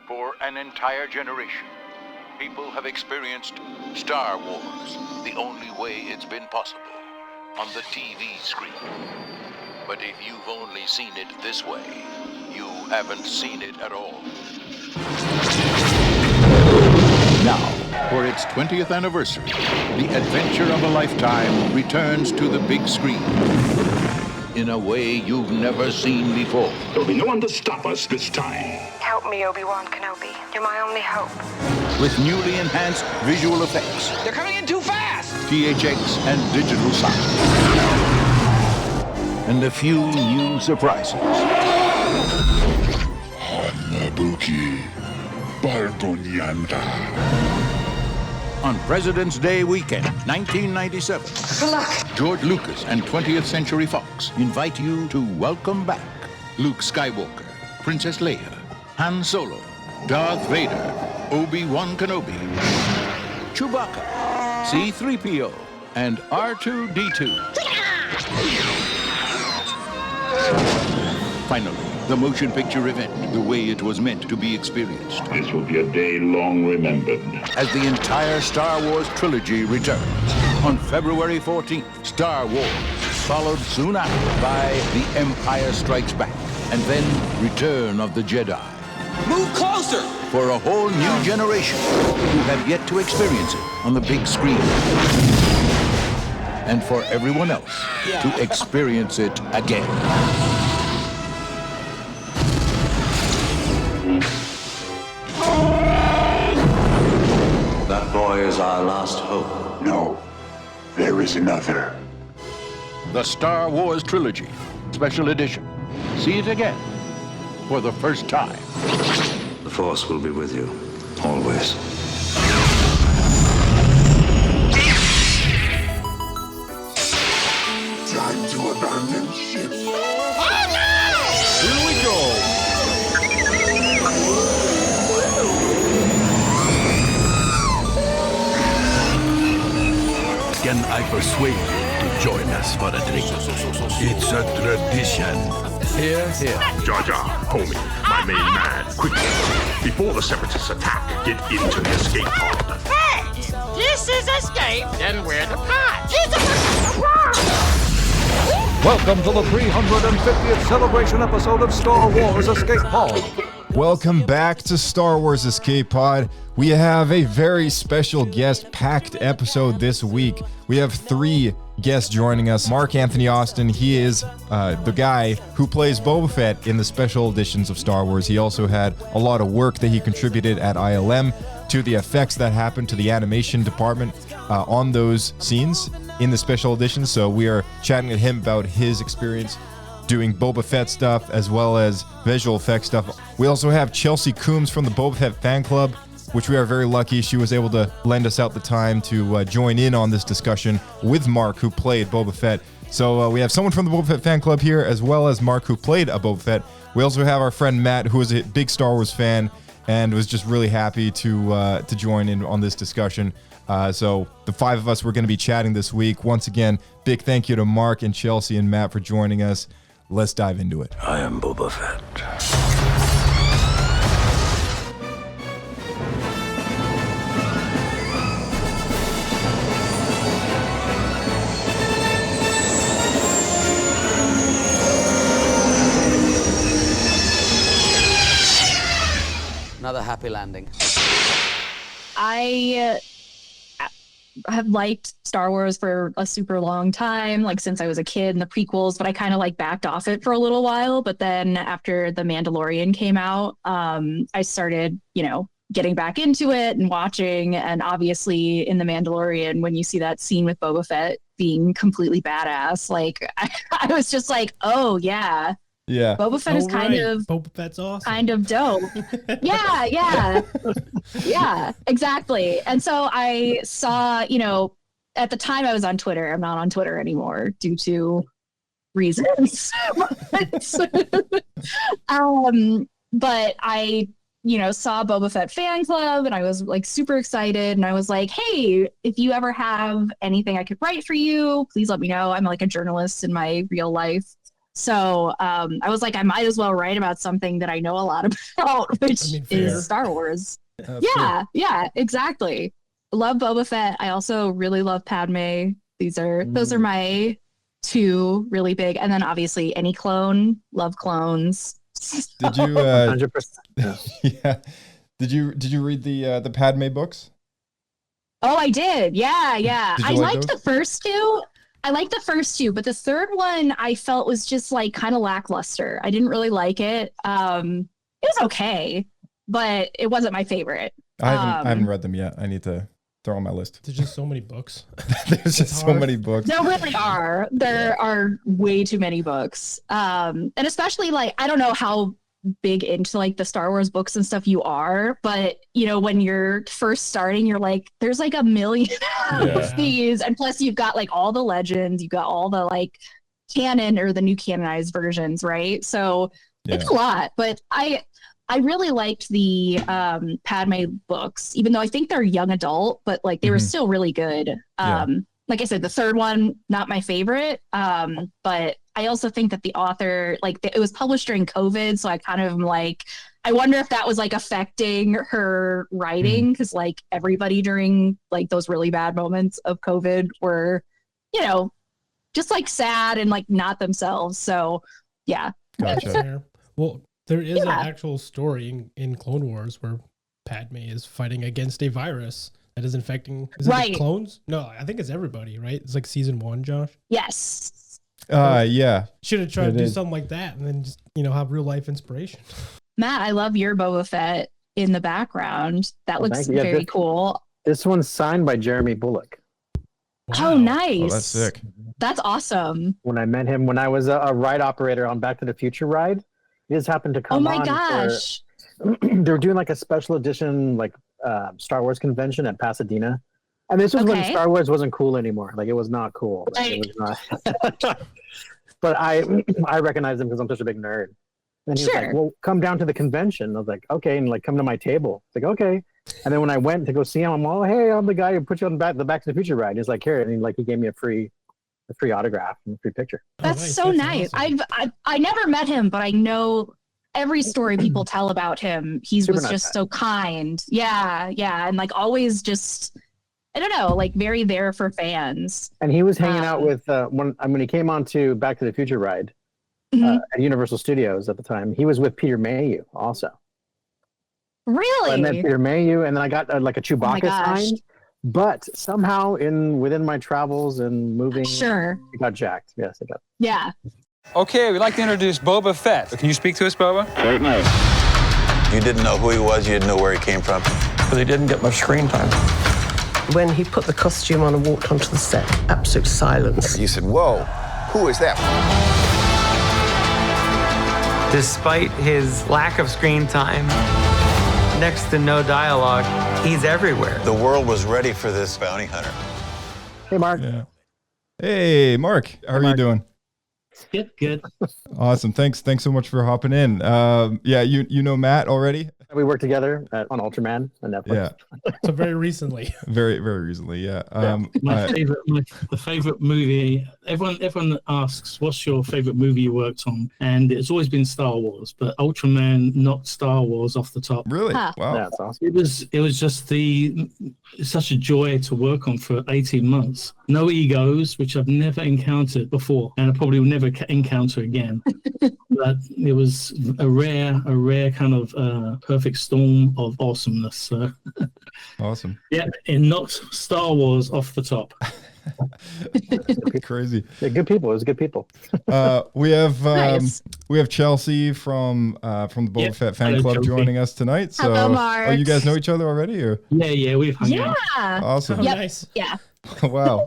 For an entire generation, people have experienced Star Wars the only way it's been possible, on the TV screen. But if you've only seen it this way, you haven't seen it at all. Now, for its 20th anniversary, the adventure of a lifetime returns to the big screen in a way you've never seen before. There'll be no one to stop us this time. Help me, Obi-Wan Kenobi. You're my only hope. With newly enhanced visual effects, They're coming in too fast! THX and digital sound, and a few new surprises. Hanabuki Barbonyanda. On President's Day weekend, 1997, Good luck. George Lucas and 20th Century Fox invite you to welcome back Luke Skywalker, Princess Leia, Han Solo, Darth Vader, Obi-Wan Kenobi, Chewbacca, C-3PO, and R2-D2. Finally, the motion picture event, the way it was meant to be experienced. This will be a day long remembered. As the entire Star Wars trilogy returns on February 14th, Star Wars, followed soon after by The Empire Strikes Back, and then Return of the Jedi. Move closer! For a whole new generation who have yet to experience it on the big screen. And for everyone else to experience it again. That boy is our last hope. No, there is another. The Star Wars Trilogy, Special Edition. See it again for the first time. The Force will be with you, always. Time to abandon ship. Here we go. Can I persuade you to join us for a drink? It's a tradition. Here, here. Jar Jar, homie, my main man, quickly. Before the Separatists attack, get into the escape pod. Hey! This is escape, then we're the pod. Welcome to the 350th celebration episode of Star Wars Escape Pod. Welcome back to Star Wars Escape Pod. We have a very special guest-packed episode this week. We have 3 guests joining us. Mark Anthony Austin, he is the guy who plays Boba Fett in the special editions of Star Wars. He also had a lot of work that he contributed at ILM to the effects that happened to the animation department on those scenes in the special editions. So we are chatting with him about his experience doing Boba Fett stuff as well as visual effects stuff. We also have Chelsey Coombs from the Boba Fett Fan Club, which we are very lucky. She was able to lend us out the time to join in on this discussion with Mark, who played Boba Fett. So we have someone from the Boba Fett Fan Club here, as well as Mark, who played a Boba Fett. We also have our friend Matt, who is a big Star Wars fan and was just really happy to join in on this discussion. So the 5 of us were going to be chatting this week. Once again, big thank you to Mark and Chelsey and Matt for joining us. Let's dive into it. I am Boba Fett. Another happy landing. I have liked Star Wars for a super long time, like since I was a kid and the prequels, but I kind of like backed off it for a little while. But then after The Mandalorian came out, I started, getting back into it and watching. And obviously in The Mandalorian, when you see that scene with Boba Fett being completely badass, like I was just like, oh yeah. Yeah. Boba Fett is Boba Fett's awesome. Kind of dope. Yeah. Yeah, exactly. And so I saw, at the time I was on Twitter. I'm not on Twitter anymore due to reasons. But I, saw Boba Fett Fan Club and I was like super excited and I was like, hey, if you ever have anything I could write for you, please let me know. I'm like a journalist in my real life. So I was like, I might as well write about something that I know a lot about, which is Star Wars. Yeah, exactly. Love Boba Fett. I also really love Padme. Those are my two really big, and then obviously any clone. Love clones. Did you? 100%. Yeah. Did you read the Padme books? Oh, I did. Yeah. I liked those? the first two. But the third one I felt was just like kind of lackluster. I didn't really like it. It was okay, but it wasn't my favorite. I haven't read them yet. I need to throw on my list. There's just so many books. There's just so many books. There really are. There are way too many books. And especially like, I don't know how big into like the Star Wars books and stuff you are, but you know, when you're first starting, you're like, there's like a million of these. And plus you've got like all the legends, you've got all the like canon or the new canonized versions, right? So it's a lot, but I really liked the Padme books, even though I think they're young adult, but like they were still really good. Like I said, the third one, not my favorite. But I also think that the author, like it was published during COVID. So I kind of am like, I wonder if that was like affecting her writing. Cause like everybody during like those really bad moments of COVID were, you know, just like sad and like not themselves. So yeah. Gotcha. Well, there is an actual story in Clone Wars where Padme is fighting against a virus that is infecting the clones. No, I think it's everybody, right? It's like season 1, Josh. Yes. Yeah. Should have tried to do something like that and then just, you know, have real life inspiration. Matt, I love your Boba Fett in the background. That looks very cool. This one's signed by Jeremy Bullock. Wow. Oh, nice. Oh, that's sick. That's awesome. When I met him, when I was a ride operator on Back to the Future ride, he just happened to come on. Oh my gosh. They were doing like a special edition, like Star Wars convention at Pasadena. And this was when Star Wars wasn't cool anymore. Like it was not cool. Like, it was not. But I recognized him because I'm such a big nerd. And he was like, well, come down to the convention. I was like, okay. And like, come to my table. It's like, okay. And then when I went to go see him, I'm all, hey, I'm the guy who put you on the Back to the Future ride. He's like, here. And he gave me a free autograph and a free picture. That's so nice. Awesome. I never met him, but I know every story people tell about him. He was just so kind. Yeah. And like always just, I don't know, like very there for fans. And he was hanging out with, when he came on to Back to the Future ride at Universal Studios at the time, he was with Peter Mayhew also. Really? So I met Peter Mayhew, and then I got like a Chewbacca sign. But somehow within my travels and moving, it got jacked. Yes, it got. Yeah. Okay, we'd like to introduce Boba Fett. Can you speak to us, Boba? Certainly. You didn't know who he was, you didn't know where he came from. But he didn't get much screen time. When he put the costume on and walked onto the set, absolute silence. You said, whoa, who is that? Despite his lack of screen time, next to no dialogue, he's everywhere. The world was ready for this bounty hunter. Hey, Mark. Yeah. Hey, Mark. How are you doing? Good. Awesome. Thanks so much for hopping in. Yeah, you know Matt already? We worked together on Ultraman on Netflix. Yeah. So very recently. Very recently, yeah. The favorite movie. Everyone asks, "What's your favorite movie you worked on?" And it's always been Star Wars, but Ultraman knocked Star Wars off the top. Really? Wow. That's awesome. It was just such a joy to work on for 18 months. No egos, which I've never encountered before, and I probably will never encounter again. But it was a rare kind of perfect storm of awesomeness. So. Awesome. Yeah, it knocked Star Wars off the top. Crazy. They're good people. It was good people. We have Chelsey from the Boba Fett Fan Club joining us tonight. So, hello, Mark. You guys know each other already, or? Yeah, we've hung out. Awesome. Yep. Nice. Yeah. Wow.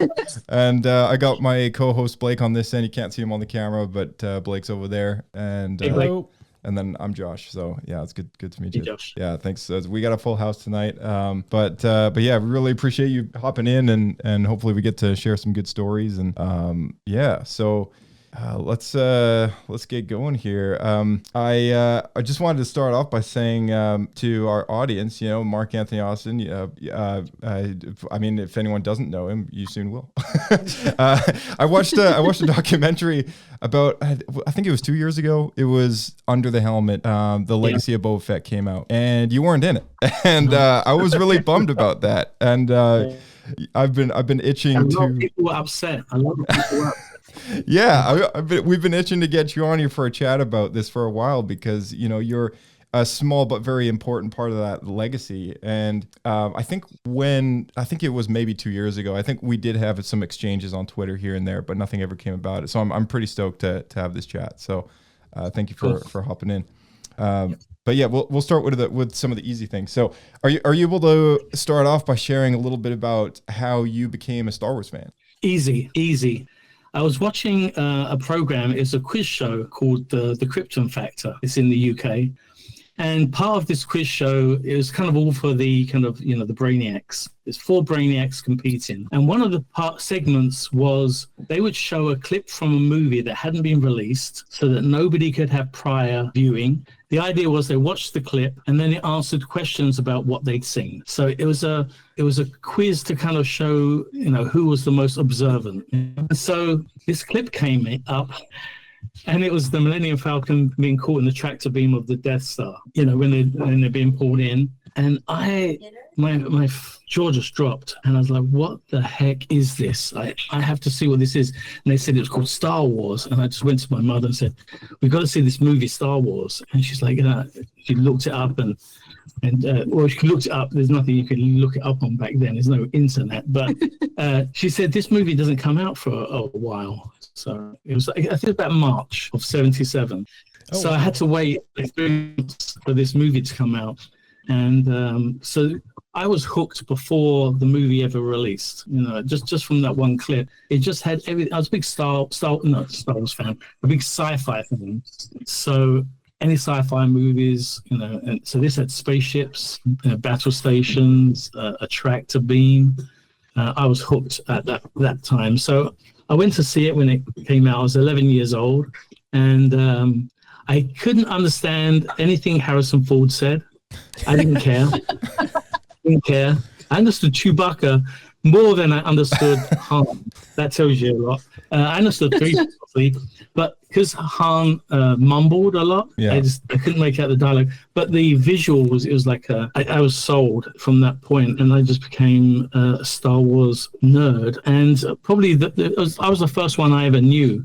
And I got my co-host Blake on this end. You can't see him on the camera, but Blake's over there. And and then I'm Josh. So yeah, it's good to meet you. Hey, Josh. Yeah, thanks. We got a full house tonight. But yeah, we really appreciate you hopping in, and hopefully we get to share some good stories. And yeah, so Let's get going here. I just wanted to start off by saying to our audience, Mark Anthony Austin. I mean, if anyone doesn't know him, you soon will. I watched a documentary about, I think it was 2 years ago. It was Under the Helmet. The Legacy of Boba Fett came out, and you weren't in it, and I was really bummed about that. And I've been itching a lot of people were upset. Yeah, we've been itching to get you on here for a chat about this for a while because you're a small but very important part of that legacy. And I think it was maybe 2 years ago. I think we did have some exchanges on Twitter here and there, but nothing ever came about it. So I'm pretty stoked to have this chat. So thank you for hopping in. But yeah, we'll start with some of the easy things. So are you able to start off by sharing a little bit about how you became a Star Wars fan? Easy. I was watching a program. It's a quiz show called the Krypton Factor. It's in the UK. And part of this quiz show is kind of all for the kind of, the brainiacs. There's 4 brainiacs competing. And one of the segments was they would show a clip from a movie that hadn't been released so that nobody could have prior viewing. The idea was they watched the clip and then it answered questions about what they'd seen. So it was a quiz to kind of show, who was the most observant. And so this clip came up. And it was the Millennium Falcon being caught in the tractor beam of the Death Star, when they're being pulled in. And my jaw just dropped. And I was like, what the heck is this? I have to see what this is. And they said it was called Star Wars. And I just went to my mother and said, we've got to see this movie, Star Wars. And she's like, she looked it up and she looked it up. There's nothing you can look it up on back then. There's no internet. But she said, this movie doesn't come out for a while. So it was, I think, about March of '77. So I had to wait for this movie to come out, and so I was hooked before the movie ever released. Just from that one clip, it just had everything. I was a big Star Wars fan, a big sci-fi fan. So any sci-fi movies, and so this had spaceships, battle stations, a tractor beam. I was hooked at that time. So I went to see it when it came out. I was 11 years old, and I couldn't understand anything Harrison Ford said. I didn't care. I understood Chewbacca more than I understood Han. That tells you a lot. I understood 3, but because Han mumbled a lot, I couldn't make out the dialogue. But the visual was like I was sold from that point, and I just became a Star Wars nerd. And probably I was the first one I ever knew.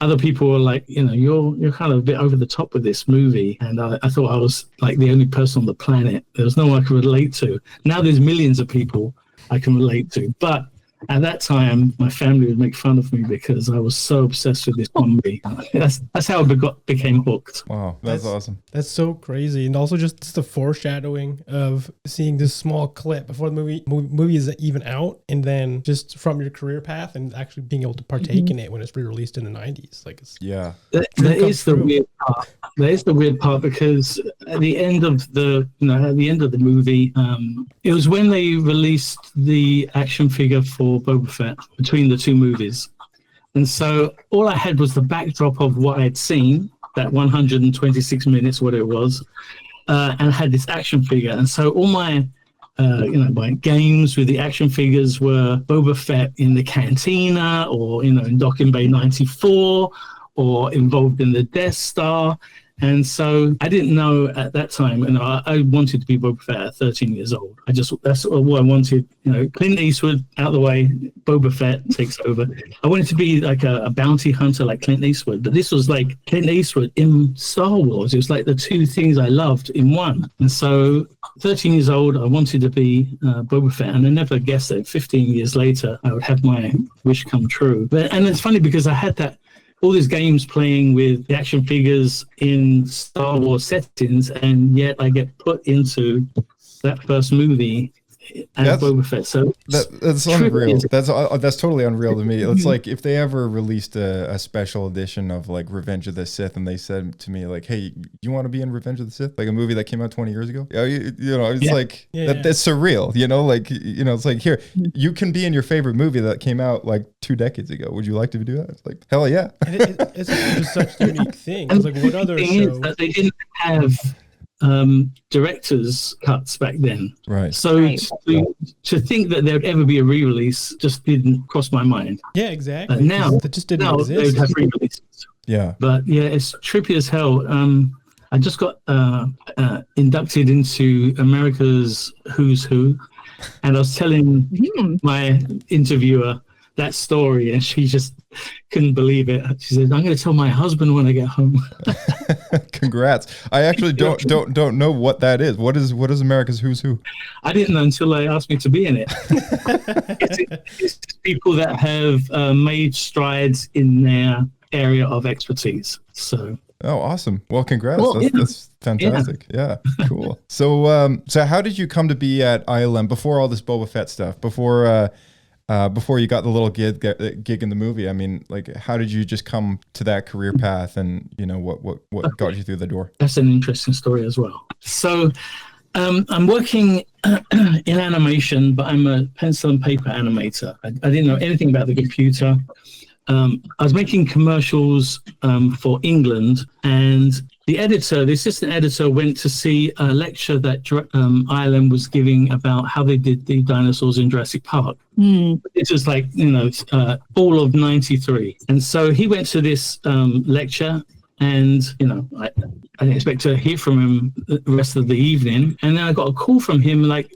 Other people were like, you're kind of a bit over the top with this movie. And I thought I was like the only person on the planet. There was no one I could relate to. Now there's millions of people I can relate to. But at that time, my family would make fun of me because I was so obsessed with this one movie. That's how I became hooked. Wow, that's awesome. That's so crazy. And also just the foreshadowing of seeing this small clip before the movie is even out, and then just from your career path and actually being able to partake in it when it's re-released in the 90s. That is the weird part. That is the weird part because at the end of the movie, it was when they released the action figure for Boba Fett between the 2 movies. And so all I had was the backdrop of what I had seen, that 126 minutes, what it was, and I had this action figure. And so all my my games with the action figures were Boba Fett in the cantina, or in Docking Bay 94, or involved in the Death Star. And so I didn't know at that time, and I wanted to be Boba Fett at 13 years old. That's what I wanted. Clint Eastwood out of the way, Boba Fett takes over. I wanted to be like a bounty hunter like Clint Eastwood, but this was like Clint Eastwood in Star Wars. It was like the 2 things I loved in one. And so 13 years old, I wanted to be Boba Fett, and I never guessed that 15 years later, I would have my wish come true. And it's funny because I had all these games playing with the action figures in Star Wars settings, and yet I get put into that first movie Boba Fett. So that's unreal. That's totally unreal to me. It's like if they ever released a special edition of like Revenge of the Sith, and they said to me like, "Hey, you want to be in Revenge of the Sith?" Like a movie that came out 20 years ago. It's like that's surreal. It's like here you can be in your favorite movie that came out like 2 decades ago. Would you like to do that? It's like hell yeah. It's just such a unique thing. It's like what other show? That they didn't have director's cuts back then, right? So to think that there'd ever be a re-release just didn't cross my mind. Yeah, exactly. Now that just didn't exist. They would have re-releases. Yeah, but yeah, it's trippy as hell. I just got inducted into America's Who's Who, and I was telling my interviewer that story, and she just couldn't believe it. She said, "I'm going to tell my husband when I get home." Congrats! I actually don't know what that is. What is America's Who's Who? I didn't know until they asked me to be in it. It's people that have made strides in their area of expertise. So. Oh, awesome! Well, congrats. Well, that's fantastic. Yeah, cool. So how did you come to be at ILM before all this Boba Fett stuff? Before you got the little gig in the movie? I mean, like, how did you just come to that career path, and what got you through the door? That's an interesting story as well. So, I'm working in animation, but I'm a pencil and paper animator. I didn't know anything about the computer. I was making commercials for England, and the assistant editor, went to see a lecture that ILM was giving about how they did the dinosaurs in Jurassic Park. It was like, all of 93. And so he went to this lecture, and, I didn't expect to hear from him the rest of the evening. And then I got a call from him like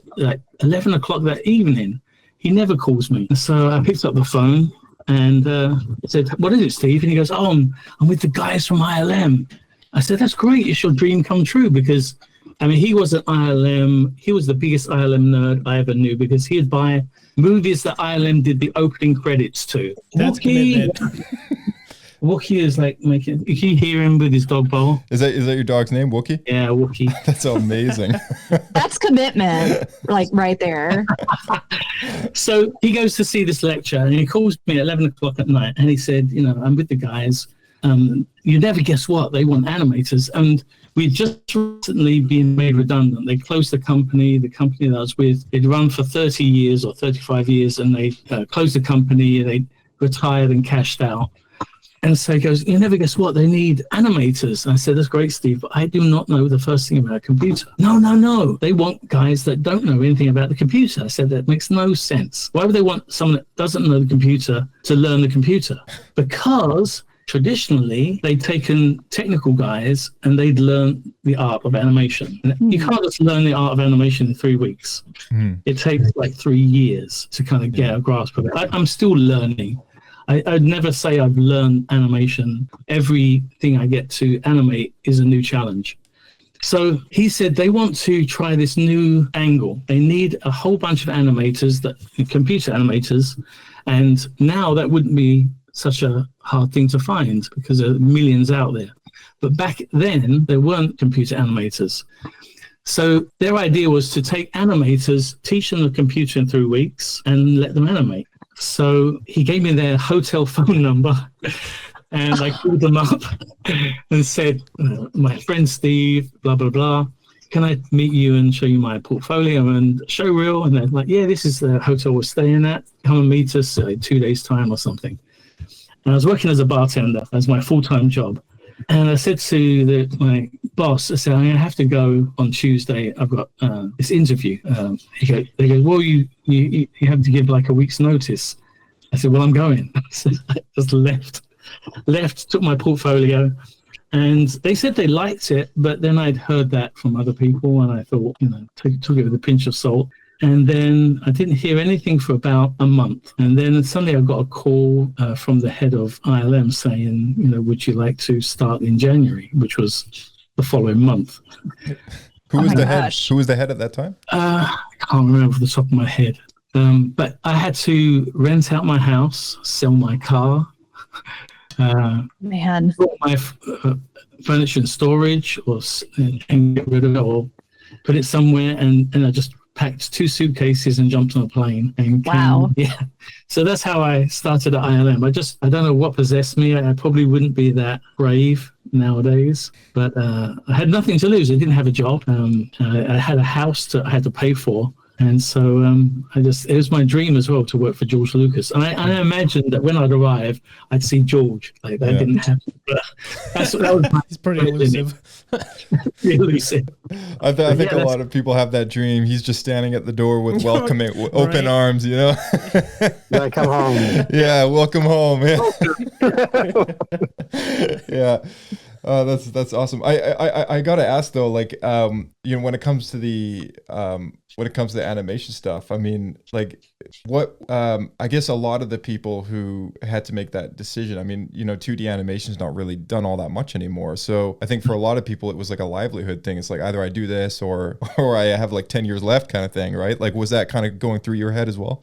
11 o'clock that evening. He never calls me. So I picked up the phone. And I said, "What is it, Steve?" And he goes, "Oh, I'm with the guys from ILM." I said, "That's great. It's your dream come true." Because, I mean, he was at ILM. He was the biggest ILM nerd I ever knew, because he'd buy movies that ILM did the opening credits to. That's commitment. Wookie is like making. You can hear him with his dog bowl. Is that your dog's name, Wookie? Yeah, Wookie. That's amazing. That's commitment, like right there. So he goes to see this lecture, and he calls me at 11 o'clock at night, and he said, "I'm with the guys. You never guess what? They want animators." And we'd just recently been made redundant. They closed the company. The company that I was with, they'd run for 30 years or 35 years, and they closed the company. They retired and cashed out. And so he goes, "You never guess what? They need animators." And I said, "That's great, Steve, but I do not know the first thing about a computer." No. They want guys that don't know anything about the computer. I said, "That makes no sense. Why would they want someone that doesn't know the computer to learn the computer?" Because traditionally, they'd taken technical guys and they'd learn the art of animation. And you can't just learn the art of animation in 3 weeks. It takes like 3 years to kind of get a grasp of it. I'm still learning. I'd never say I've learned animation. Everything I get to animate is a new challenge. So he said they want to try this new angle. They need a whole bunch of animators, computer animators, and now that wouldn't be such a hard thing to find because there are millions out there. But back then, there weren't computer animators. So their idea was to take animators, teach them the computer in 3 weeks, and let them animate. So he gave me their hotel phone number, and I called them up and said, "My friend Steve, blah, blah, blah. Can I meet you and show you my portfolio and show reel?" And they're like, "Yeah, this is the hotel we're staying at. Come and meet us in 2 days' time or something." And I was working as a bartender as my full-time job. And I said to my boss, I said, "I'm going to have to go on Tuesday. I've got this interview." They go, "Well, you have to give like a week's notice." I said, "Well, I'm going." So I just left, took my portfolio, and they said they liked it. But then I'd heard that from other people, and I thought, took it with a pinch of salt. And then I didn't hear anything for about a month. And then suddenly I got a call from the head of ILM saying, "Would you like to start in January?" which was the following month. Who was the head? Who was the head at that time? I can't remember off the top of my head. But I had to rent out my house, sell my car, put my furniture in storage, and get rid of it, or put it somewhere, and I just packed 2 suitcases and jumped on a plane and came. Wow. Yeah. So that's how I started at ILM. I don't know what possessed me. I probably wouldn't be that brave nowadays, but I had nothing to lose. I didn't have a job. I had a house I had to pay for. And so it was my dream as well to work for George Lucas. And I imagined that when I'd arrive, I'd see George. Like that didn't happen. But that was He's pretty elusive. Elusive. I think a lot of people have that dream. He's just standing at the door with welcoming, open arms, you know? Like, come home. Yeah, welcome home. Yeah. That's awesome. I gotta ask though, like, when it comes to the animation stuff, I mean, like, what I guess a lot of the people who had to make that decision, I mean, 2D animation is not really done all that much anymore. So I think for a lot of people, it was like a livelihood thing. It's like either I do this or I have like 10 years left kind of thing, right? Like, was that kind of going through your head as well?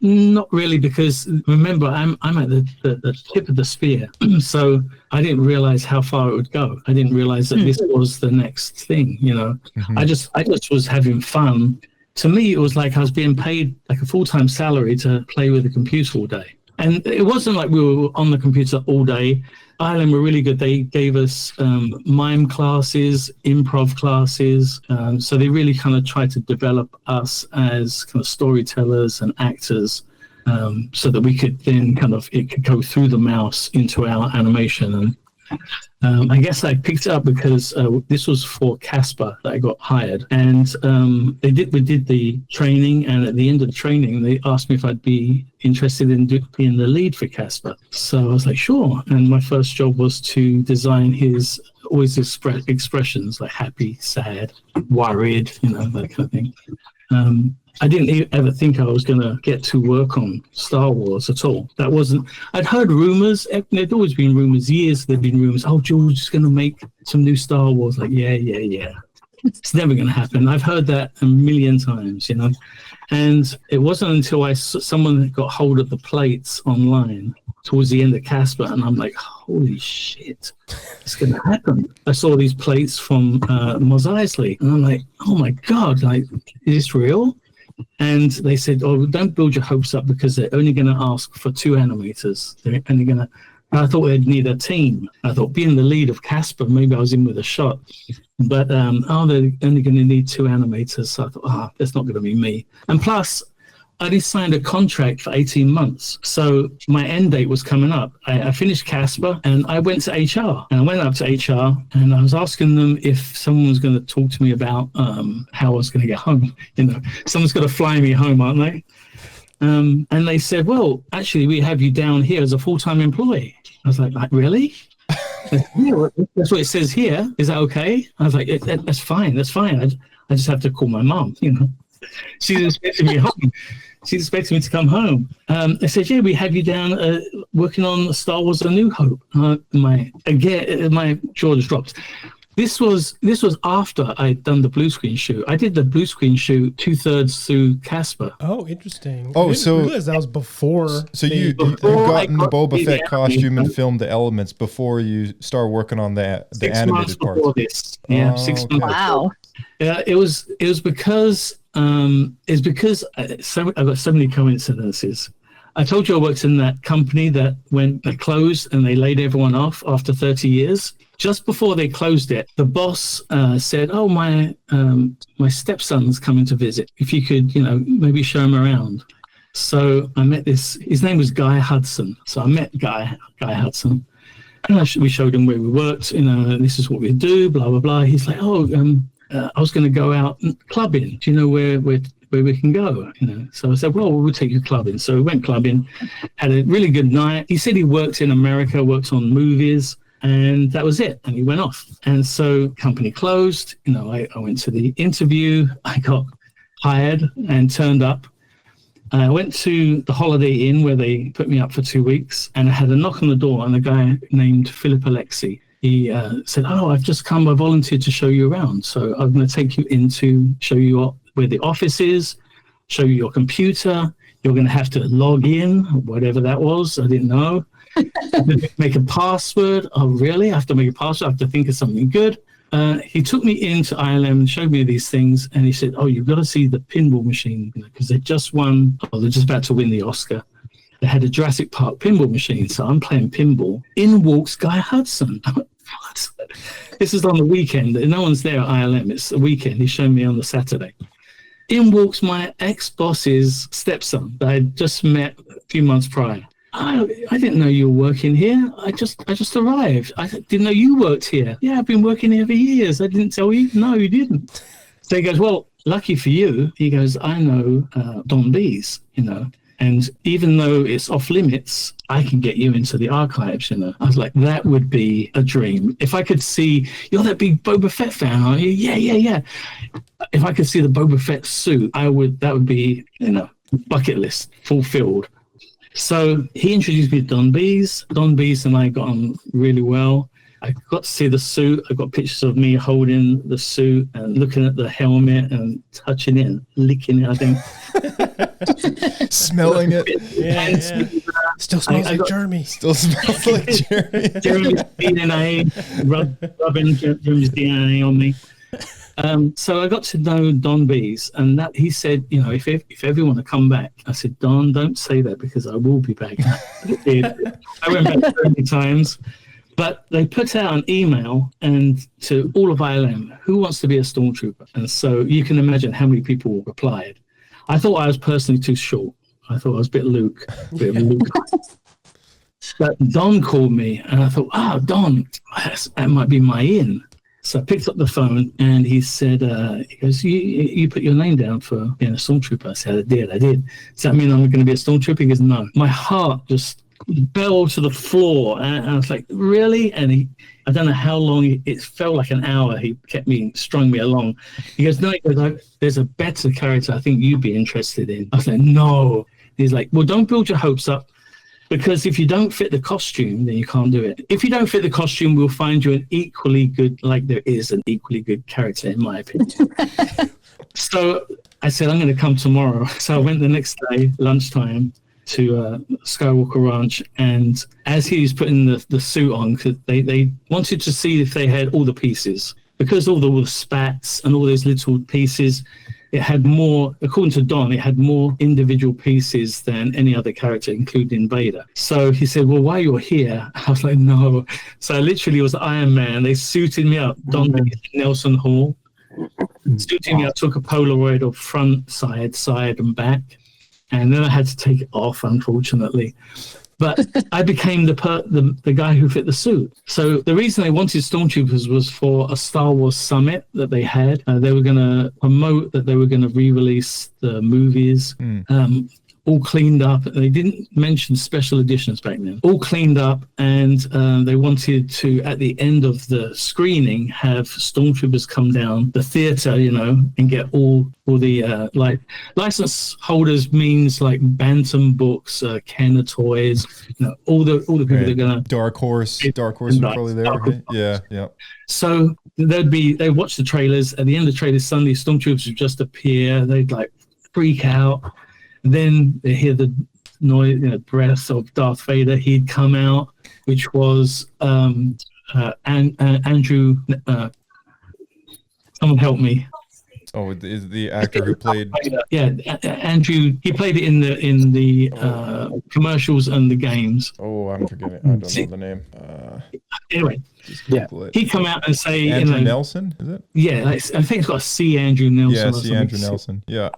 Not really, because remember, I'm at the tip of the spear, so I didn't realize how far it would go. I didn't realize that this was the next thing. Mm-hmm. I just was having fun. To me, it was like I was being paid like a full-time salary to play with the computer all day, and it wasn't like we were on the computer all day. Ireland were really good. They gave us mime classes, improv classes. So they really kind of tried to develop us as kind of storytellers and actors, so that we could then it could go through the mouse into our animation. And I guess I picked it up because this was for Casper that I got hired, and we did the training, and at the end of the training they asked me if I'd be interested in being the lead for Casper. So I was like, sure. And my first job was to design his expressions, like happy, sad, worried, that kind of thing. I didn't ever think I was going to get to work on Star Wars at all. That wasn't. I'd heard rumors. There'd always been rumors. Years there'd been rumors. Oh, George is going to make some new Star Wars. Like, yeah. It's never going to happen. I've heard that a million times, And it wasn't until someone got hold of the plates online towards the end of Casper, and I'm like, holy shit, it's going to happen. I saw these plates from Mos Eisley, and I'm like, oh my God, like, is this real? And they said, oh, don't build your hopes up, because they're only going to ask for 2 animators. They're only going to. I thought they'd need a team. I thought being the lead of Casper, maybe I was in with a shot. But they're only going to need 2 animators. So I thought, that's not going to be me. And plus, I just signed a contract for 18 months. So my end date was coming up. I finished Casper and I went to HR. And I went up to HR and I was asking them if someone was going to talk to me about how I was going to get home. Someone's got to fly me home, aren't they? And they said, well, actually, we have you down here as a full-time employee. I was like, really? Yeah, that's what it says here. Is that okay? I was like, that's fine. That's fine. I just have to call my mom, She's expecting me home. She's expecting me to come home. They said, yeah, we have you down working on Star Wars A New Hope. My jaw just dropped. This was after I'd done the blue screen shoot. I did the blue screen shoot 2/3 through Casper. Oh, interesting. Oh, I didn't realize that was before. So you got in the Boba Fett costume and filmed the elements before you start working on the animated part. 6 months before this. Yeah, 6 months. Wow. Yeah, it was because I've got so many coincidences. I told you I worked in that company that when they closed and they laid everyone off after 30 years. Just before they closed it, the boss said, "Oh, my stepson's coming to visit. If you could, maybe show him around." So I met his name was Guy Hudson. So I met Guy Hudson. And we showed him where we worked, this is what we do, blah, blah, blah. He's like, oh, I was going to go out clubbing. Do you know where we can go? So I said, well, we'll take you clubbing. So we went clubbing, had a really good night. He said he worked in America, worked on movies, and that was it. And he went off. And so company closed. I went to the interview. I got hired and turned up. I went to the Holiday Inn where they put me up for 2 weeks, and I had a knock on the door, and a guy named Philip Alexi, he said, oh, I've just come, I volunteered to show you around. So I'm going to take you in to show you where the office is, show you your computer. You're going to have to log in, whatever that was. I didn't know. Make a password. Oh, really? I have to make a password. I have to think of something good. he took me into ILM and showed me these things, and he said, "Oh, you've got to see the pinball machine because they just won. Oh, they're just about to win the Oscar. They had a Jurassic Park pinball machine, so I'm playing pinball. In walks Guy Hudson." What? This is on the weekend. No one's there at ILM. It's a weekend. He showed me on the Saturday. In walks my ex-boss's stepson that I just met a few months prior. I didn't know you were working here. I just arrived. I didn't know you worked here. Yeah, I've been working here for years. I didn't tell you. No, you didn't. So he goes, well, lucky for you. He goes, I know Don B's, you know. And even though it's off limits, I can get you into the archives, you know. I was like, that would be a dream. If I could see, you're that big Boba Fett fan, aren't you? Yeah. If I could see the Boba Fett suit, that would be, you know, bucket list fulfilled. So he introduced me to Don B's. Don B's and I got on really well. I got to see the suit. I got pictures of me holding the suit and looking at the helmet and touching it and licking it, I think. Smelling it. Yeah. Still smells like Jeremy. Still smells like Jeremy. Jeremy's DNA, rubbing Jeremy's DNA on me. So I got to know Don B's, and that he said, you know, if ever you want to come back, I said, Don, don't say that because I will be back. I went back 30 times. But they put out an email and to all of ILM, who wants to be a stormtrooper? And so you can imagine how many people replied. I thought I was personally too short. I thought I was a bit Luke. But Don called me and I thought, Don, that might be my in. So I picked up the phone and he said, he goes, you put your name down for being a stormtrooper. I said, I did. Does that mean I'm going to be a stormtrooper? He goes, no. My heart just fell to the floor and I was like, really? And I don't know how long, it felt like an hour. He strung me along. He goes, no, there's a better character I think you'd be interested in. I was like, no. He's like, well, don't build your hopes up because if you don't fit the costume, then you can't do it. If you don't fit the costume, we'll find you an equally good, like there is an equally good character in my opinion. So I said, I'm going to come tomorrow. So I went the next day, lunchtime, to Skywalker Ranch, and as he was putting the suit on, because they wanted to see if they had all the pieces, because all the spats and all those little pieces, it had more, according to Don, it had more individual pieces than any other character, including Vader. So he said, well, while you're here, I was like, no. So I literally was Iron Man. They suited me up, Don Nelson Hall, suited me up, took a Polaroid of front, side, and back. And then I had to take it off, unfortunately. But I became the guy who fit the suit. So the reason they wanted Stormtroopers was for a Star Wars summit that they had. They were going to promote that they were going to re-release the movies, all cleaned up. They didn't mention special editions back then. All cleaned up, and they wanted to, at the end of the screening, have Stormtroopers come down the theater, you know, and get all the like license holders means like Bantam Books, Kenner Toys, you know, all the people that are gonna Dark Horse was probably there. Right? Yeah. So they watch the trailers. At the end of the trailers, suddenly Stormtroopers would just appear. They'd like freak out. Then they hear the noise, you know, breath of Darth Vader. He'd come out, which was Andrew. Someone help me. Oh, is the actor who played? Yeah, Andrew. He played it in the commercials and the games. Oh, I'm forgetting. I don't know the name. Anyway, he'd come out and say, Andrew Nelson, is it? Yeah, I think it's got a C. Andrew Nelson. Yeah, C. Andrew Nelson. Yeah.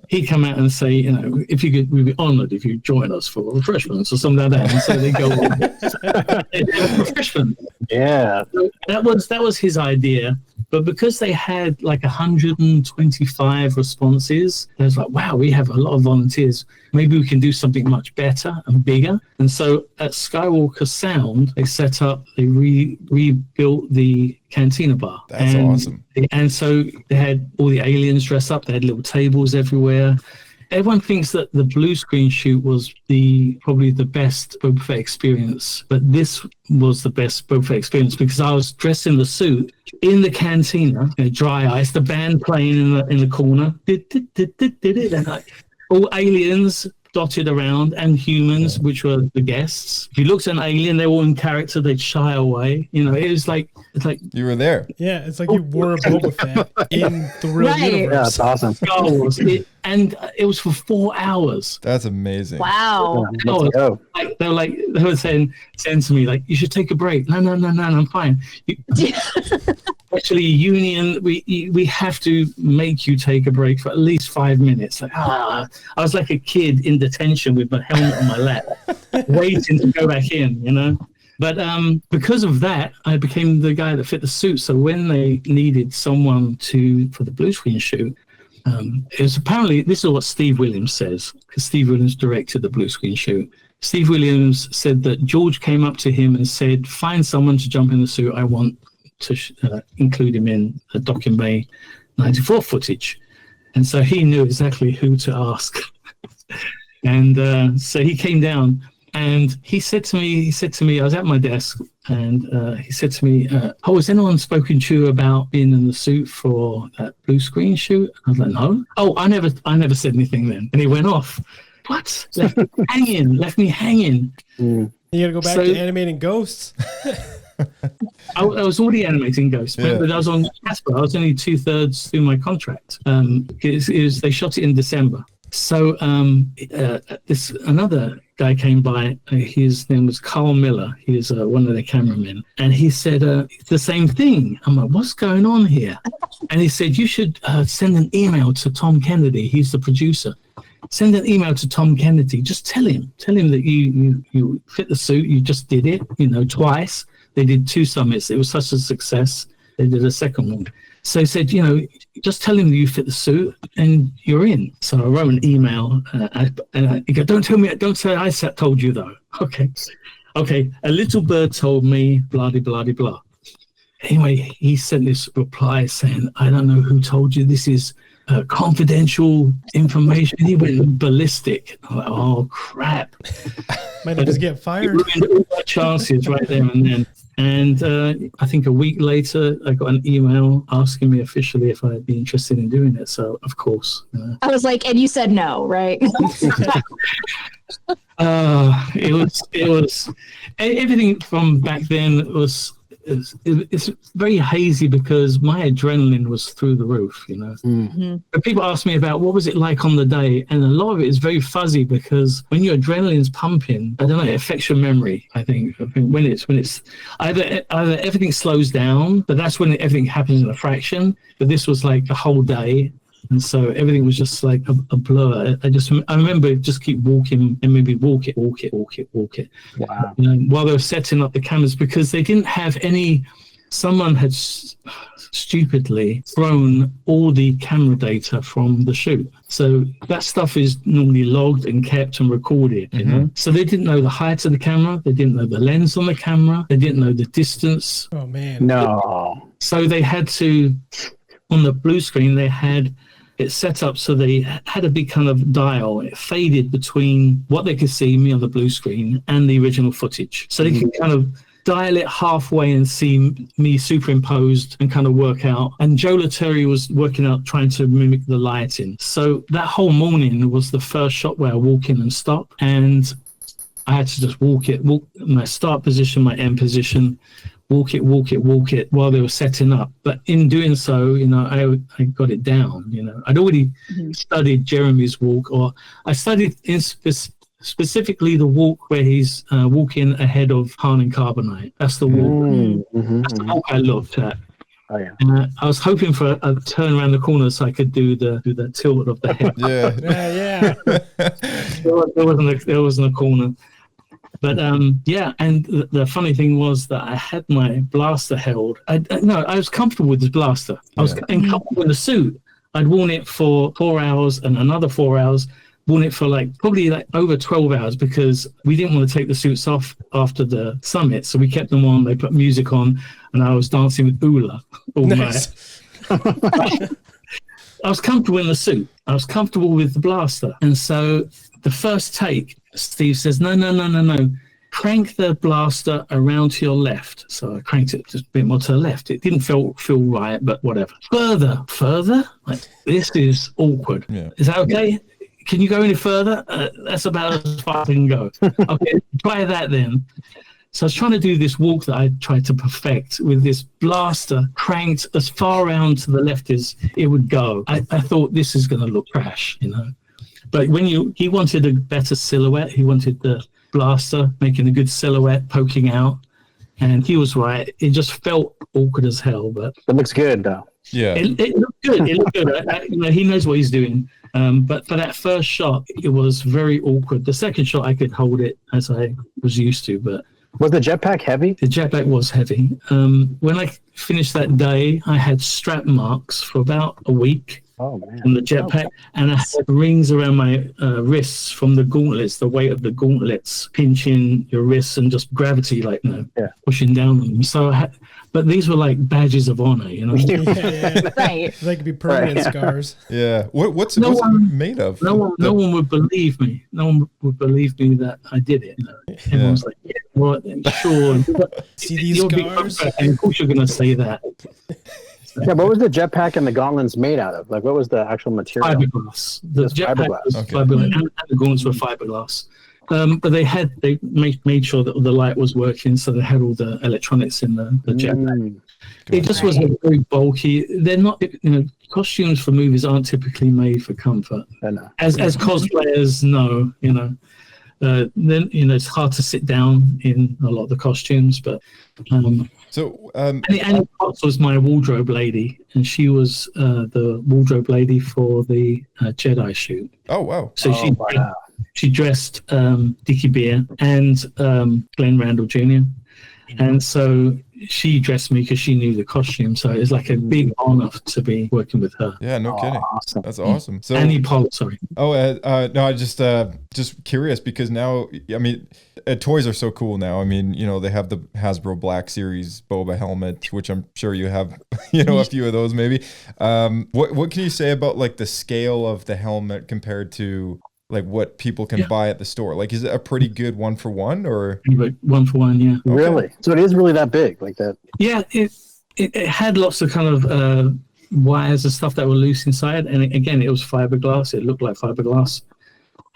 He'd come out and say, you know, if you could, we'd be honoured if you join us for refreshments or something like that. And so they go on refreshment. Yeah, so that was his idea. But because they had like 125 responses, they was like, wow, we have a lot of volunteers. Maybe we can do something much better and bigger. And so at Skywalker Sound, they rebuilt the Cantina Bar. That's awesome. And so they had all the aliens dress up. They had little tables everywhere. Everyone thinks that the blue screen shoot was probably the best Boba Fett experience, but this was the best Boba Fett experience because I was dressed in the suit in the cantina, you know, dry ice, the band playing in the corner, and like all aliens dotted around, and humans, which were the guests. If you looked at an alien, they were all in character, they'd shy away. You know, it's like you were there. Yeah, it's like you were Boba Fett in the real universe. Yeah, that's awesome. Star Wars. It was for 4 hours. That's amazing. Wow. They were saying to me, like, you should take a break. No, I'm fine. Actually, union, we have to make you take a break for at least 5 minutes. Like, I was like a kid in detention with my helmet on my lap, waiting to go back in, you know. But because of that, I became the guy that fit the suit. So when they needed someone for the blue screen shoot, it was apparently, this is what Steve Williams says, because Steve Williams directed the blue screen shoot. Steve Williams said that George came up to him and said, find someone to jump in the suit. I want to include him in the Docking Bay 94 footage. And so he knew exactly who to ask. And so he came down and he said to me, I was at my desk, and he said to me, has anyone spoken to you about being in the suit for that blue screen shoot? I was like, no. Oh, I never said anything then. And he went off. What? Left me hanging. You gotta go back to animating ghosts. I was already animating Ghosts, but I was on Casper. I was only 2/3 through my contract. They shot it in December. So this another guy came by. His name was Carl Miller. He was one of the cameramen, and he said the same thing. I'm like, what's going on here? And he said, you should send an email to Tom Kennedy. He's the producer. Send an email to Tom Kennedy. Just tell him that you fit the suit. You just did it, twice. They did 2 summits. It was such a success. They did a second one. So he said, just tell him that you fit the suit and you're in. So I wrote an email and he go, don't say I told you though. Okay. A little bird told me, blah, blah, blah, blah. Anyway, he sent this reply saying, I don't know who told you. This is confidential information. He went ballistic. I'm like, oh, crap. Might have just get fired. Ruined all my chances right there and then. And I think a week later, I got an email asking me officially if I'd be interested in doing it. So, of course. I was like, and you said no, right? It was everything from back then it's very hazy because my adrenaline was through the roof, Mm-hmm. But people ask me about what was it like on the day, and a lot of it is very fuzzy because when your adrenaline's pumping, I don't know, it affects your memory. I think when it's either everything slows down, but that's when everything happens in a fraction. But this was like the whole day. And so everything was just like a blur. I remember just keep walking and maybe walk it. Wow. While they were setting up the cameras, because they didn't have any. Someone had stupidly thrown all the camera data from the shoot. So that stuff is normally logged and kept and recorded, So they didn't know the height of the camera. They didn't know the lens on the camera. They didn't know the distance. Oh, man. No. So they had to, on the blue screen, they had it set up so they had a big kind of dial. It faded between what they could see, me on the blue screen, and the original footage. So they could kind of dial it halfway and see me superimposed and kind of work out. And Joe Lateri was working out, trying to mimic the lighting. So that whole morning was the first shot where I walk in and stop. And I had to just walk my start position, my end position, walk it while they were setting up. But in doing so, I got it down. I'd already studied Jeremy's walk, or I studied specifically the walk where he's walking ahead of Han and Carbonite. That's the walk. That's the walk I looked at. Oh yeah. I was hoping for a turn around the corner so I could do the tilt of the head. Yeah. There wasn't a corner. But and the funny thing was that I had my blaster held. I was comfortable with this blaster. I was comfortable with the suit. I'd worn it for 4 hours and another 4 hours. Worn it for probably over 12 hours because we didn't want to take the suits off after the summit, so we kept them on. They put music on, and I was dancing with Ula all night. I was comfortable in the suit. I was comfortable with the blaster, and so the first take, Steve says, no. Crank the blaster around to your left. So I cranked it just a bit more to the left. It didn't feel right, but whatever. Further. Like, this is awkward. Yeah. Is that okay? can you go any further? That's about as far as I can go. Okay, try that then. So I was trying to do this walk that I tried to perfect with this blaster cranked as far around to the left as it would go. I thought this is going to look trash, you know. But he wanted a better silhouette. He wanted the blaster making a good silhouette poking out. And he was right. It just felt awkward as hell. But it looks good, though. Yeah. It looked good. It looked good. You know, he knows what he's doing. But for that first shot, it was very awkward. The second shot, I could hold it as I was used to, but was the jetpack heavy? The jetpack was heavy. When I finished that day, I had strap marks for about a week on the jetpack, and I had rings around my wrists from the gauntlets, the weight of the gauntlets pinching your wrists and just gravity, like, you know, pushing down on them. So but these were like badges of honor, you know. Right. They could be permanent scars. Yeah. What's it made of? No one would believe me. No one would believe me that I did it. You know? Everyone was like, "Yeah, well, sure." See these scars? And of course, you're going to say that. Yeah, what was the jetpack and the gauntlets made out of? Like, what was the actual material? Fiberglass. The jetpack was fiberglass, and the gauntlets were fiberglass. But they made sure that the light was working, so they had all the electronics in the jetpack. It just was very bulky. They're not, you know, costumes for movies aren't typically made for comfort. As cosplayers know, you know. Then, you know, it's hard to sit down in a lot of the costumes, but Annie Potts was my wardrobe lady, and she was the wardrobe lady for the Jedi shoot. Oh wow! So she dressed Dickie Beer and Glenn Randall Jr. And so she dressed me because she knew the costume. So it's like a big honor to be working with her. Yeah, no kidding. Awesome. That's awesome. So Annie Potts, sorry. Oh, no, I just curious because now, I mean, toys are so cool now. I mean, you know, they have the Hasbro Black Series Boba helmet, which I'm sure you have, you know, a few of those maybe. What can you say about like the scale of the helmet compared to like what people can buy at the store? Like, is it a pretty good 1-for-1 or? 1-for-1, yeah. Okay. Really? So it is really that big, like that? Yeah, it had lots of kind of wires and stuff that were loose inside, and again, it was fiberglass. It looked like fiberglass.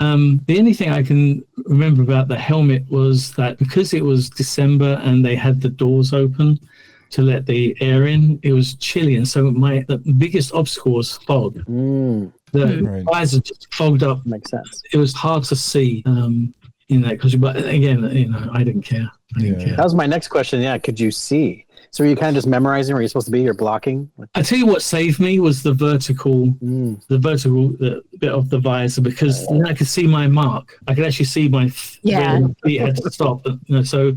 The only thing I can remember about the helmet was that because it was December and they had the doors open to let the air in, it was chilly, and so the biggest obstacle was fog. The eyes are just fogged up. Makes sense. It was hard to see, you know, but again, you know, I didn't care. That was my next question. Yeah, could you see? So were you kind of just memorizing where you're supposed to be? You're blocking? I tell you what saved me was the vertical bit of the visor, because then I could see my mark. I could actually see my feet had to stop. You know, so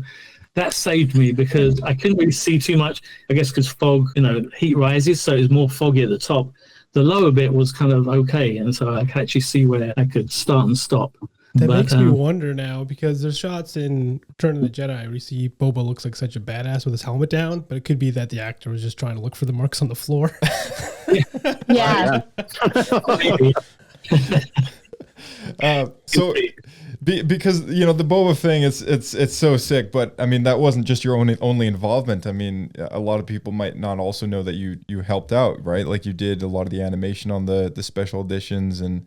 that saved me because I couldn't really see too much. I guess because fog, you know, heat rises, so it's more foggy at the top. The lower bit was kind of okay, and so I could actually see where I could start and stop. That makes me wonder now, because there's shots in Return of the Jedi where you see Boba looks like such a badass with his helmet down, but it could be that the actor was just trying to look for the marks on the floor. Yeah. So because, you know, the Boba thing, it's so sick, but I mean, that wasn't just your only involvement. I mean, a lot of people might not also know that you helped out, right? Like you did a lot of the animation on the special editions, and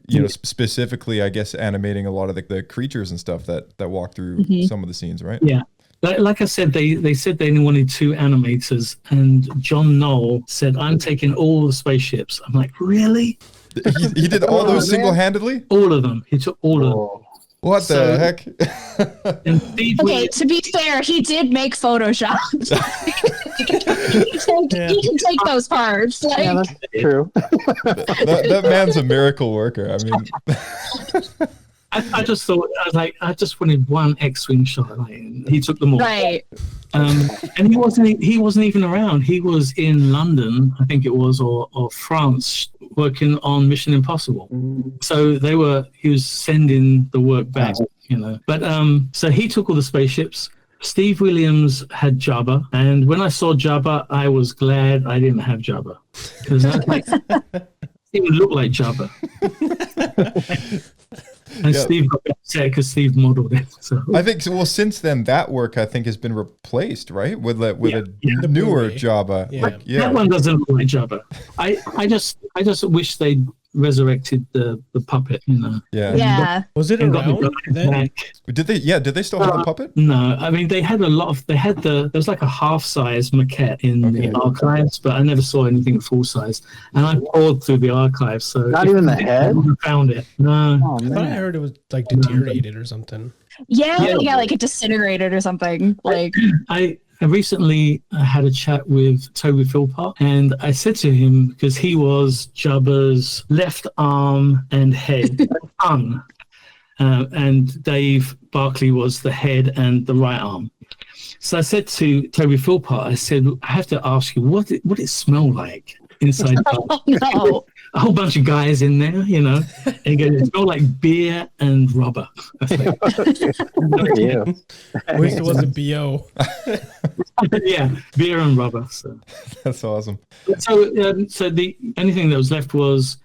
you know, specifically, I guess, animating a lot of the creatures and stuff that walk through some of the scenes, right? Yeah. Like I said, they said they only wanted 2 animators, and John Knoll said, "I'm taking all the spaceships." I'm like, really? He did all those single-handedly? All of them. He took all of them. What the heck? Okay, to be fair, he did make Photoshop. He can take those parts. Like, yeah, that's true. that man's a miracle worker. I mean, I just thought, I just wanted one X-wing shot. Like, he took them all. Right. And he wasn't even around. He was in London, I think it was, or France, working on Mission Impossible. So he was sending the work back, you know. But so he took all the spaceships. Steve Williams had Jabba, and when I saw Jabba, I was glad I didn't have Jabba, because he would look like Jabba. And Steve got upset because Steve modeled it. So I think so. Well, since then, that work I think has been replaced, right, with a newer Jabba. That one doesn't look like Jabba. I just wish they'd resurrected the puppet, you know. Yeah. Was it around then? Did they still have the puppet? No, I mean there was like a half-size maquette in the archives, but I never saw anything full-size. And I poured through the archives, so not even the head. Found it. No. Oh, I thought I heard it was like deteriorated or something. Yeah, like it disintegrated or something. Like I recently had a chat with Toby Philpott, and I said to him, because he was Jabba's left arm and head and tongue, and Dave Barkley was the head and the right arm. So I said to Toby Philpott, I said, I have to ask you, what did it smell like inside? Oh, no. A whole bunch of guys in there, you know, and he goes, it smelled like beer and rubber. I was like, At least it wasn't BO. yeah, beer and rubber. So that's awesome. So the only thing that was left was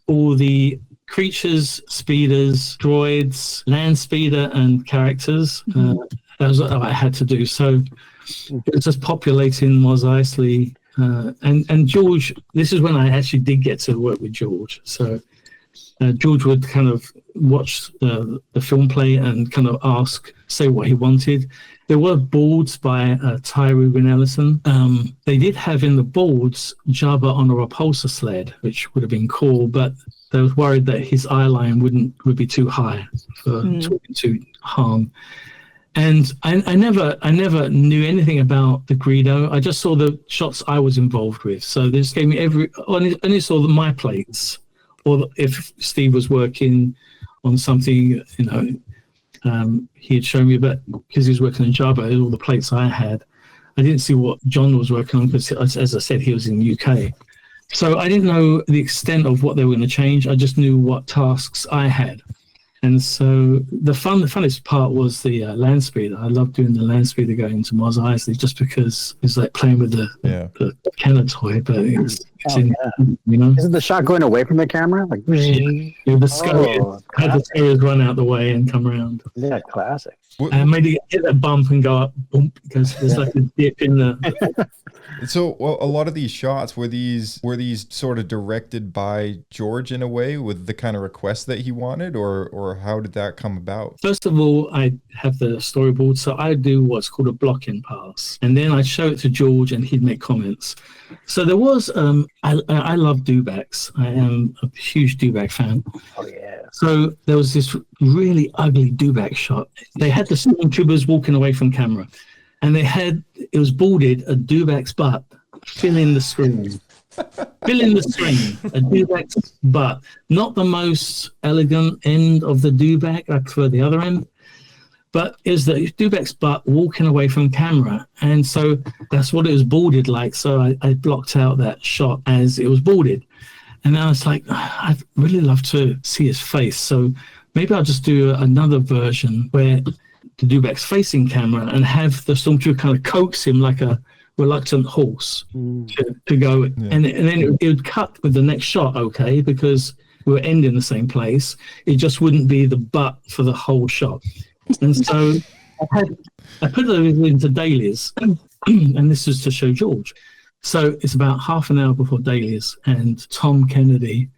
all the creatures, speeders, droids, land speeder, and characters. That was what I had to do. So it was just populating Mos Eisley. And George, this is when I actually did get to work with George. So George would kind of watch the film play and kind of say what he wanted. There were boards by Ty Ruben Ellison. They did have in the boards Jabba on a repulsor sled, which would have been cool, but they was worried that his eye line would be too high for talking to Han. And I never knew anything about the Greedo. I just saw the shots I was involved with. So they just gave me only saw my plates, or if Steve was working on something, you know, he had shown me. But because he was working on Jabba, all the plates I had, I didn't see what John was working on because, as I said, he was in the UK. So I didn't know the extent of what they were going to change. I just knew what tasks I had. And so the funnest part was the land speeder. I loved doing the land speeder going to Mos Eisley just because it's like playing with the Kenner toy, but it's you know. Isn't the shot going away from the camera? Like the scurriers had the scurriers run out the way and come around. Yeah, classic. And maybe hit that bump and go up, boom, because there's like a dip in the. So, a lot of these shots were these sort of directed by George in a way with the kind of requests that he wanted, or how did that come about? First of all, I have the storyboard, so I do what's called a blocking pass, and then I show it to George, and he'd make comments. So there was, I love dewbacks. I am a huge dewback fan. Oh yeah. So there was this really ugly dewback shot. They had the stormtroopers walking away from camera, and it was boarded a dewback's butt, filling the screen. Filling the screen, a dewback's butt. Not the most elegant end of the dewback, I prefer the other end. But is the dewback's butt walking away from camera. And so that's what it was boarded like. So I blocked out that shot as it was boarded. And I was like, I'd really love to see his face. So maybe I'll just do another version where the dewback's facing camera and have the stormtrooper kind of coax him like a reluctant horse to go. Yeah. And then it would cut with the next shot, okay, because we were ending the same place. It just wouldn't be the butt for the whole shot. And so I put it into dailies, and this was to show George. So it's about half an hour before dailies, and Tom Kennedy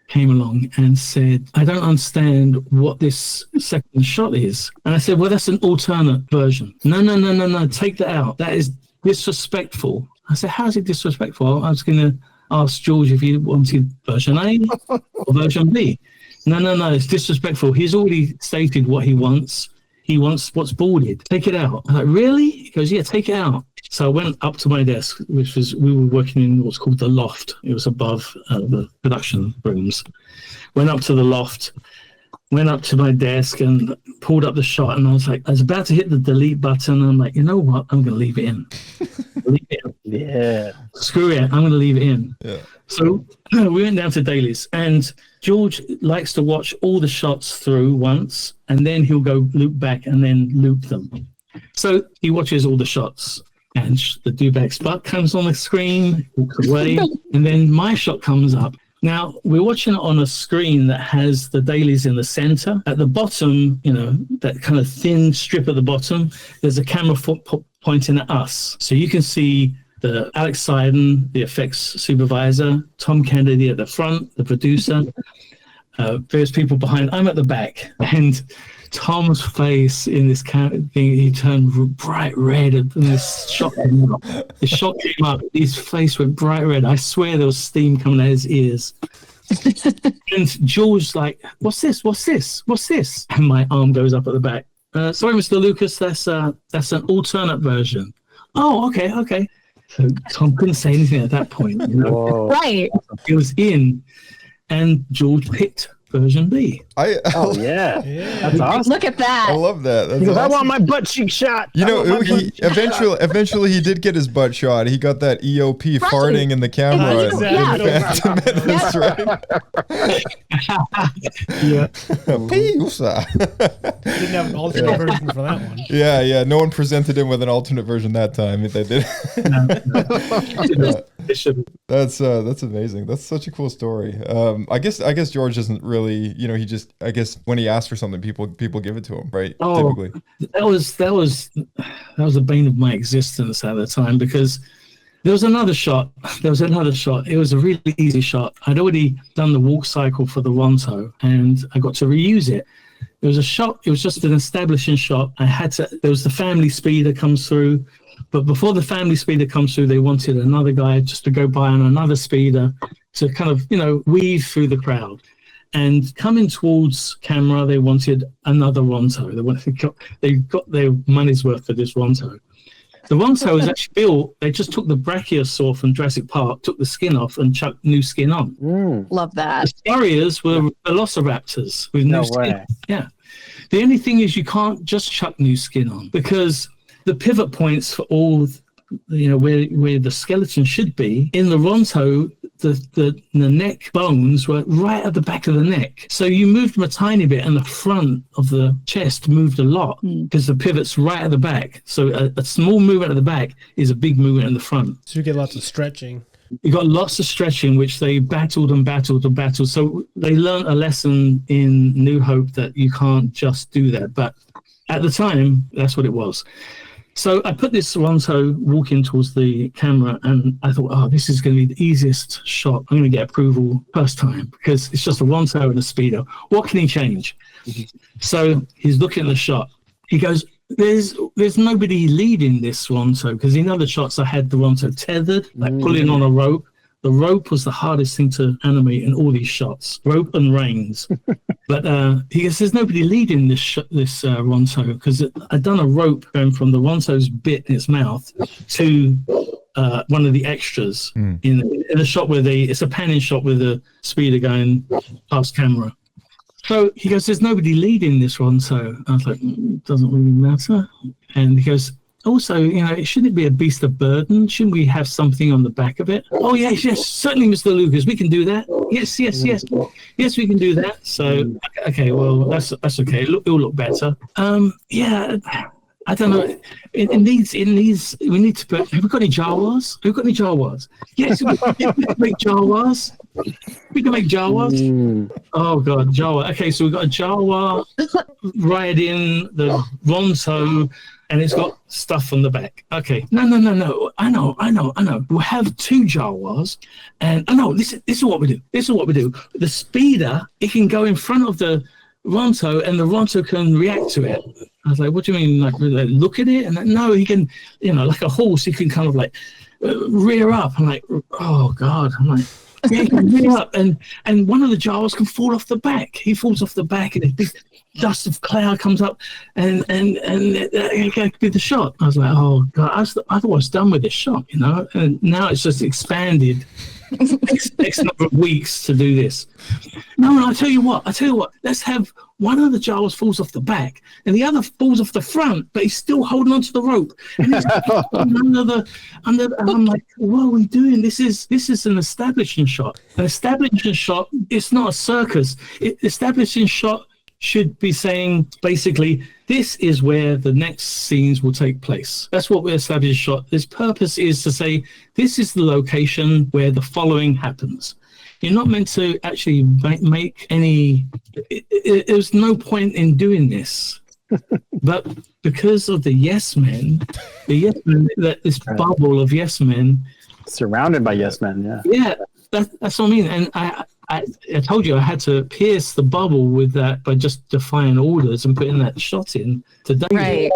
came along and said, I don't understand what this second shot is. And I said, well, that's an alternate version. No, take that out. That is disrespectful. I said, how is it disrespectful? I was going to ask George if he wanted version A or version B. No, it's disrespectful. He's already stated what he wants. He wants what's boarded. Take it out. I'm like, really? He goes, yeah, take it out. So I went up to my desk, we were working in what's called the loft. It was above the production rooms. Went up to the loft, went up to my desk and pulled up the shot. And I was about to hit the delete button. I'm like, you know what? I'm going to leave it in. Leave it in. Yeah. Screw it. I'm going to leave it in. Yeah. So we went down to dailies, and George likes to watch all the shots through once, and then he'll go loop back and then loop them. So he watches all the shots, and the dewback's butt comes on the screen, walks away, and then my shot comes up. Now, we're watching it on a screen that has the dailies in the center. At the bottom, you know, that kind of thin strip at the bottom, there's a camera pointing at us. So you can see the Alex Seiden, the effects supervisor, Tom Kennedy at the front, the producer, various people behind. I'm at the back, and Tom's face in this thing, he turned bright red, and this shot came up. The shot came up, his face went bright red. I swear there was steam coming out of his ears. And George's like, what's this? What's this? What's this? And my arm goes up at the back. Sorry, Mr. Lucas, that's an alternate version. Oh, okay. So Tom couldn't say anything at that point. You know? Right. It was in, and George picked version B. Oh yeah, that's awesome. Look at that. I love that. That's Because I awesome. want my butt cheek shot. You know, he eventually he did get his butt shot. He got that EOP farting in the camera. Yeah. Didn't have an alternate version for that one. Yeah. No one presented him with an alternate version that time. If they did. That's amazing. That's such a cool story. I guess George doesn't really, he just, I guess when he asks for something, people give it to him, right? Oh, typically. That was the bane of my existence at the time, because there was another shot. It was a really easy shot. I'd already done the walk cycle for the Ronto, and I got to reuse it. It was a shot. It was just an establishing shot. There was the family speeder comes through, but before the family speeder comes through, they wanted another guy just to go by on another speeder to kind of, weave through the crowd. And coming towards camera, they wanted another Ronto. They got their money's worth for this Ronto. The Ronto was actually built. They just took the brachiosaur from Jurassic Park, took the skin off, and chucked new skin on. Love that. The Scariers were velociraptors with new skin. Yeah. The only thing is you can't just chuck new skin on, because the pivot points for all, where the skeleton should be in the Ronto, the neck bones were right at the back of the neck. So you moved them a tiny bit, and the front of the chest moved a lot because the pivot's right at the back. So a small movement at the back is a big movement in the front. So you get lots of stretching. You got lots of stretching, which they battled. So they learned a lesson in New Hope that you can't just do that. But at the time, that's what it was. So I put this Ronto walking towards the camera, and I thought, this is going to be the easiest shot. I'm going to get approval first time, because it's just a Ronto and a speeder. What can he change? So he's looking at the shot. He goes, there's nobody leading this Ronto, because in other shots I had the Ronto tethered, like pulling on a rope. The rope was the hardest thing to animate in all these shots, rope and reins. But he goes, there's nobody leading this Ronto, because I'd done a rope going from the Ronto's bit in its mouth to one of the extras in a shot where it's a panning shot with the speeder going past camera. So he goes, there's nobody leading this Ronto. I was like, doesn't really matter. And he goes, also, shouldn't it be a beast of burden? Shouldn't we have something on the back of it? Oh, yes, certainly, Mr. Lucas, we can do that. Yes, we can do that. So, okay, well, that's okay. It'll look better. Yeah, I don't know. It needs. We need to put. Have we got any Jawas? Yes, we can make Jawas. We can make Jawas. Oh God, Jawa. Okay, so we've got a Jawa riding the Ronto, and it's got stuff on the back. Okay. No. I know. We'll have two Jawas, and this is what we do. The speeder, it can go in front of the Ronto, and the Ronto can react to it. I was like, what do you mean? Like look at it? And no, he can, like a horse, he can kind of like rear up. I'm like, oh God. I'm like, yeah, he can rear up, and one of the Jawas can fall off the back. He falls off the back, and a big dust of cloud comes up, and it could be the shot. I was like, oh God, I thought I was done with this shot, and now it's just expanded. Next number of weeks to do this. No, I tell you what. Let's have one of the Jawas falls off the back, and the other falls off the front, but he's still holding onto the rope. And he's under. And I'm like, what are we doing? This is an establishing shot. An establishing shot. It's not a circus. Establishing shot should be saying basically, this is where the next scenes will take place. That's what we established shot. Its purpose is to say, this is the location where the following happens. You're not meant to actually make any... There's no point in doing this. But because of the yes men, this bubble of yes men, surrounded by yes men. Yeah. Yeah, that's what I mean. And I told you I had to pierce the bubble with that by just defying orders and putting that shot in to David. Right.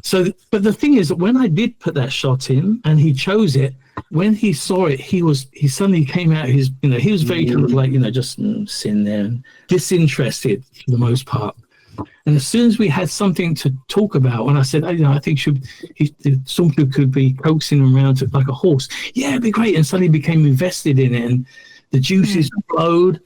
So, but the thing is, when I did put that shot in and he chose it, when he saw it, he suddenly came out. He was very kind of like, just sitting there and disinterested for the most part. And as soon as we had something to talk about, when I said, I think something could be coaxing him around like a horse. Yeah, it'd be great. And suddenly became invested in it, and the juices flowed,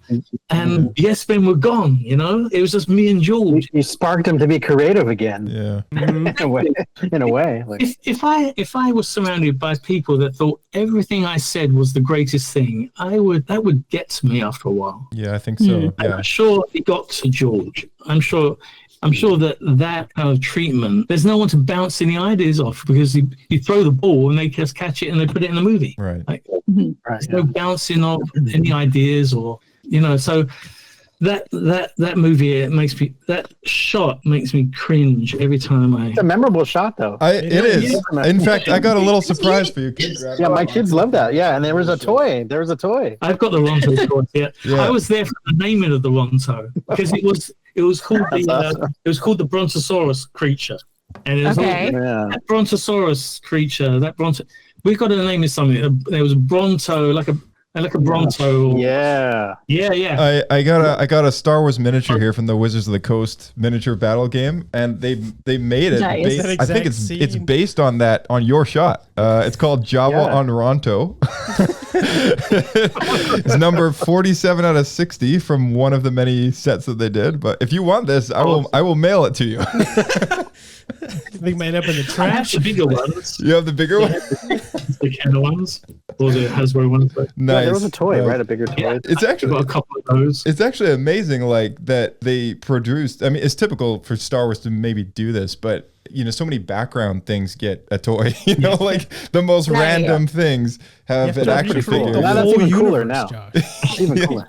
and yes men were gone. It was just me and George. You sparked him to be creative again. Yeah. in a way. Like, if I was surrounded by people that thought everything I said was the greatest thing, that would get to me after a while. Yeah, I think so. Yeah. I'm sure it got to George. I'm sure that kind of treatment, there's no one to bounce any ideas off, because you throw the ball and they just catch it and they put it in the movie. Right. There's no bouncing off any ideas, or so that movie, that shot makes me cringe every time It's a memorable shot, though. It is. In fact, I got a little surprise for you. Yeah, my kids love that. Yeah, and there was a toy. I've got the Ronto toy. Yeah. I was there for the naming of the Ronto, because it was called the Brontosaurus creature, and it was that Brontosaurus creature. We've got to name it something. There was a Bronto, like a Bronto. Yeah. I got a Star Wars miniature here from the Wizards of the Coast miniature battle game, and they made it. Nice. I think it's based on your shot. It's called Java on Ronto. It's number 47 out of 60 from one of the many sets that they did. But if you want this, I will mail it to you. They made up in the trash. I have the bigger ones. You have the bigger ones? The Kenner ones, or the Hasbro ones. Nice. Yeah, there was a toy, right? A bigger toy. Yeah, it's actually got a couple of those. It's actually amazing, like that they produced. I mean, it's typical for Star Wars to maybe do this, but so many background things get a toy. Like the most random things have an action figure. Now that's even cooler now. Even cooler.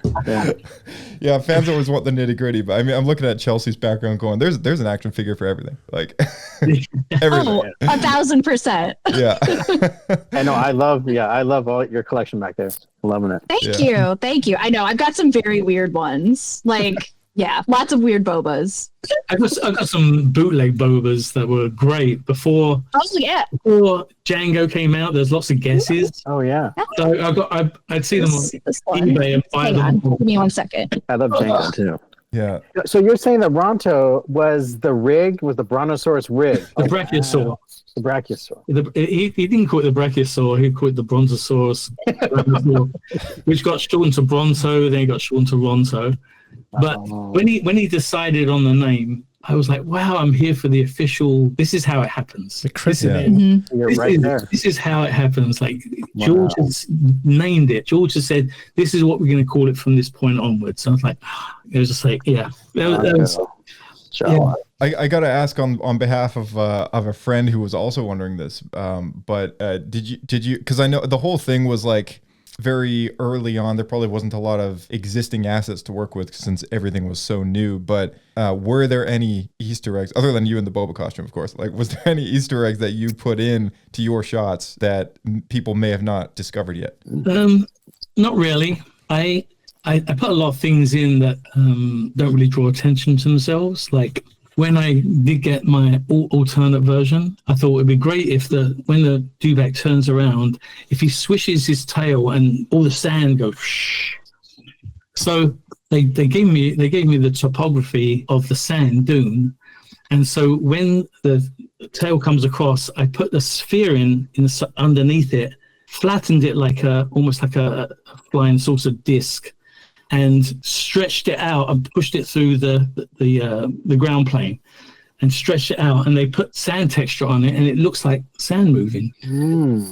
Yeah, fans always want the nitty gritty, but I mean, I'm looking at Chelsea's background going, there's an action figure for everything. Like everything. 1,000%. Yeah. I know. I love all your collection back there. Loving it. Thank you. I know. I've got some very weird ones. Lots of weird Bobas. I got some bootleg Bobas that were great before. Before Django came out, there's lots of guesses. Oh yeah. So I'd see them on eBay and buy them. Give me 1 second. I love Django too. Yeah. So you're saying that Ronto was the Brontosaurus rig? The Brachiosaur. The Brachiosaur. He didn't call it the Brachiosaur. He called it the Brontosaurus, which got shortened to Bronto. Then he got shortened to Ronto. But when he decided on the name, I was like, wow, I'm here for the official. This is how it happens. The christening. You're right there. This is how it happens. Like George has named it. George has said, this is what we're going to call it from this point onwards. So I was like, it was just like, yeah. I got to ask on behalf of a friend who was also wondering this. But did you? Because I know the whole thing was like very early on. There probably wasn't a lot of existing assets to work with since everything was so new. But were there any Easter eggs other than you in the Boba costume, of course? Like, was there any Easter eggs that you put in to your shots that people may have not discovered yet? Not really. I put a lot of things in that don't really draw attention to themselves. Like when I did get my alternate version, I thought it'd be great if when the dewback turns around, if he swishes his tail and all the sand goes. Shh. So they gave me the topography of the sand dune, and so when the tail comes across, I put the sphere in underneath it, flattened it almost like a flying saucer disc, and stretched it out and pushed it through the ground plane and stretched it out, and they put sand texture on it and it looks like sand moving.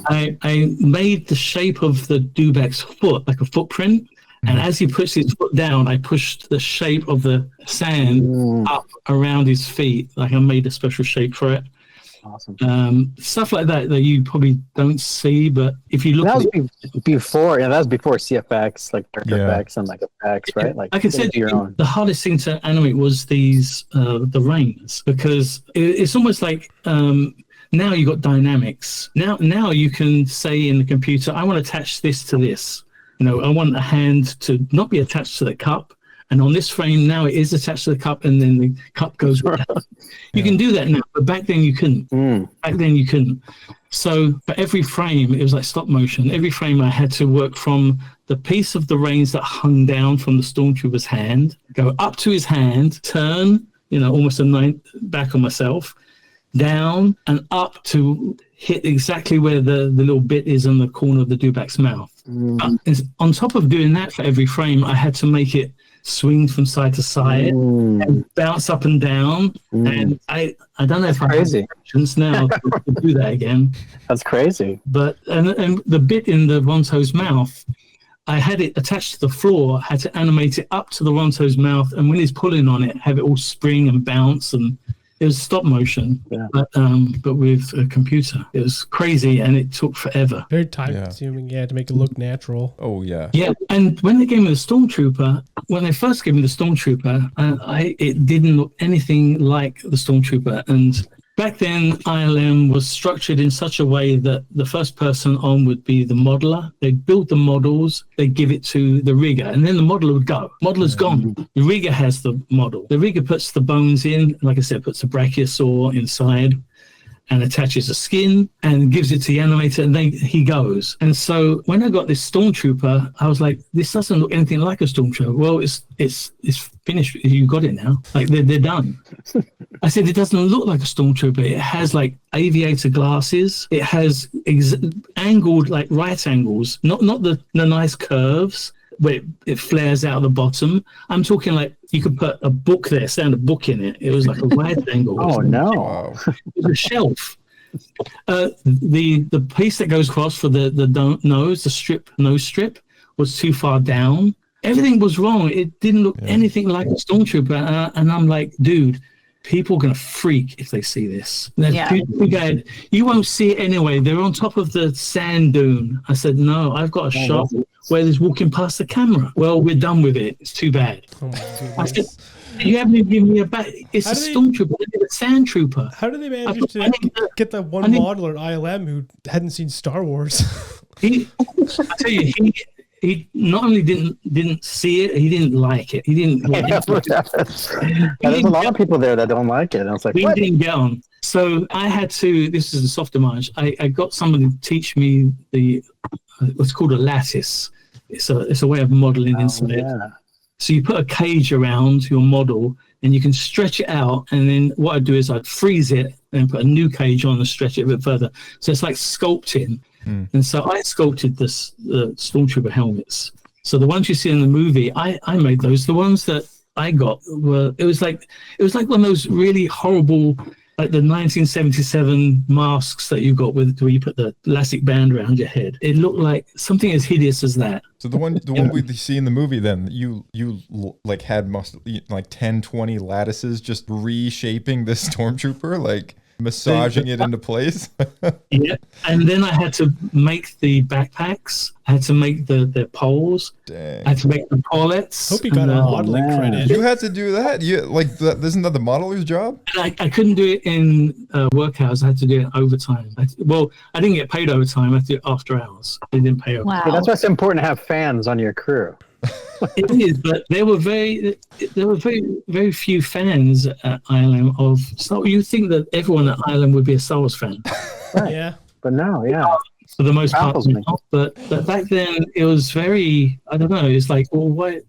I made the shape of the dewback's foot like a footprint, and as he puts his foot down, I pushed the shape of the sand up around his feet, like I made a special shape for it. Awesome. Stuff like that you probably don't see, but if you look that at was it, before CFX, like Character Effects and like effects, right? Like I can say your own. the hardest thing to animate was these the rains, because it's almost like now you got dynamics. Now you can say in the computer, I want to attach this to this. I want a hand to not be attached to the cup. And on this frame now it is attached to the cup, and then the cup goes around. You can do that now, but back then you couldn't. Back then you couldn't. So for every frame, it was like stop motion. Every frame I had to work from the piece of the reins that hung down from the stormtrooper's hand, go up to his hand, turn, almost a 9 back on myself, down and up to hit exactly where the little bit is on the corner of the dewback's mouth. On top of doing that for every frame, I had to make it swing from side to side and bounce up and down. And I don't know if I have patience now to do that again. That's crazy. But and the bit in the Ronto's mouth, I had it attached to the floor, had to animate it up to the Ronto's mouth, and when he's pulling on it, have it all spring and bounce, and it was stop motion, but with a computer. It was crazy, and it took forever. Very time consuming, to make it look natural. Oh, yeah. Yeah, and when they gave me the Stormtrooper, when they first gave me the Stormtrooper, it didn't look anything like the Stormtrooper. And back then, ILM was structured in such a way that the first person on would be the modeler. They'd build the models, they'd give it to the rigger, and then the modeler would go. Modeler's gone. The rigger has the model. The rigger puts the bones in, like I said, puts a brachiosaur inside and attaches a skin and gives it to the animator, and then he goes. And so when I got this Stormtrooper, I was like, this doesn't look anything like a Stormtrooper. Well, it's finished. You got it now. Like they're done. I said, it doesn't look like a Stormtrooper. It has like aviator glasses. It has angled, like right angles, not the nice curves where it flares out the bottom. I'm talking like you could put a book there, stand a book in it. It was like a wide angle. Oh no! It was a shelf. The piece that goes across for the nose, the nose strip, was too far down. Everything was wrong. It didn't look anything like a Stormtrooper. And I'm like, dude, people are going to freak if they see this. You won't see it anyway. They're on top of the sand dune. I said, no, I've got a shot where there's walking past the camera. Well, we're done with it. It's too bad. I said, you haven't even given me a back. It's a Stormtrooper. It's a sand trooper. How did they manage to get that one modeler at ILM who hadn't seen Star Wars? I tell you, he not only didn't see it, he didn't like it. He didn't. There's a lot of people there that don't like it. I was like, he didn't get on. So I had to. This is a soft homage. I got somebody to teach me what's called a lattice. It's a way of modeling inside. Yeah. So you put a cage around your model, and you can stretch it out. And then what I'd do is I'd freeze it and put a new cage on and stretch it a bit further. So it's like sculpting. And so I sculpted the Stormtrooper helmets. So the ones you see in the movie, I made those. The ones that I got it was like one of those really horrible, like the 1977 masks that you got where you put the elastic band around your head. It looked like something as hideous as that. So the one we see in the movie, then you like had like 10, 20 lattices just reshaping this Stormtrooper, like massaging it into place. Yeah, and then I had to make the backpacks. I had to make the poles. Dang. I had to make the paulets. Hope you got a modeling credit. You had to do that. Isn't that the modeler's job? I couldn't do it in work hours. I had to do it overtime. I didn't get paid overtime. I had to do it after hours. They didn't pay overtime. Wow. Yeah, that's why it's important to have fans on your crew. It is, but there were very, very few fans at ILM of Star Wars. You think that everyone at ILM would be a Star Wars fan, right? Yeah, but no, for the most part. But back then it was very. I don't know. It's like, well, why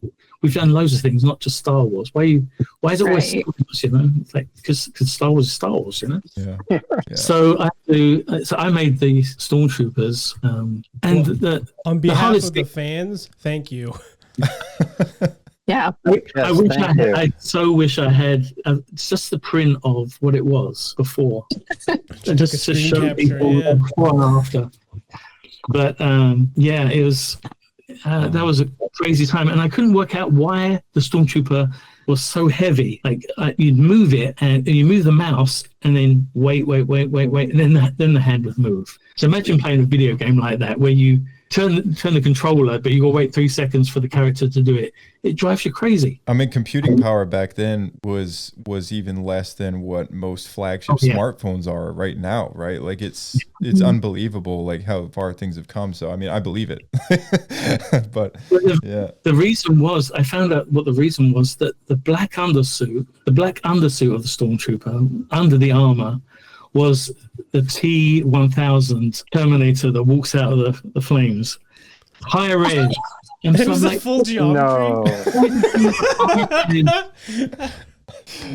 we've done loads of things, not just Star Wars. Why is it always Star Wars? You know, it's like because Star Wars is Star Wars. You know. Yeah. So I made the Stormtroopers, and on behalf of the fans, thank you. Yeah, I so wish I had just the print of what it was before, just to show people before and after. But it That was a crazy time, and I couldn't work out why the Stormtrooper was so heavy. Like you'd move it, and you move the mouse, and then wait, and then the hand would move. So imagine playing a video game like that, where you turn the controller, but you got to wait 3 seconds for the character to do it. It drives you crazy. I mean, computing power back then was even less than what most flagship smartphones are right now, right? Like it's unbelievable, like how far things have come. So I mean, I believe it. But yeah, the reason was, I found out what the reason was, that the black undersuit of the Stormtrooper under the armor was the T-1000 Terminator that walks out of the flames. Higher res. And it was a full geometry.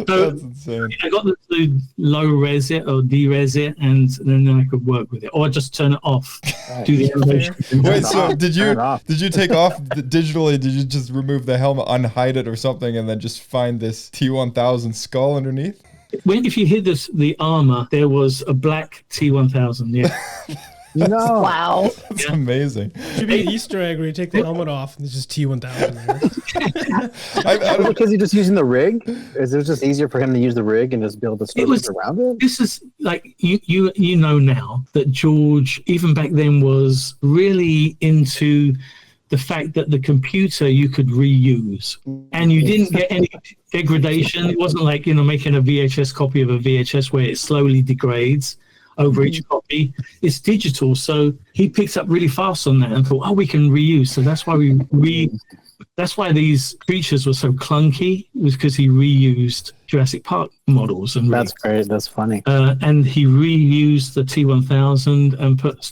So that's insane. I got to low res it or de-res it, and then I could work with it, or just turn it off. Do the animation. Wait, so did you take off digitally? Did you just remove the helmet, unhide it or something, and then just find this T-1000 skull underneath? If you hit the armor, there was a black T-1000. Yeah. No. Wow. That's amazing. Should be an Easter egg where you take the helmet off and it's just T-1000 there. Because he's just using the rig? Is it just easier for him to use the rig and just build the structures around it? This is like, you know now that George, even back then, was really into the fact that the computer you could reuse, and you didn't get any degradation. It wasn't like, making a VHS copy of a VHS where it slowly degrades over each copy. It's digital, so he picked up really fast on that and thought, we can reuse. So that's why that's why these creatures were so clunky, was because he reused Jurassic Park models. And that's great. That's funny. And he reused the T-1000 and put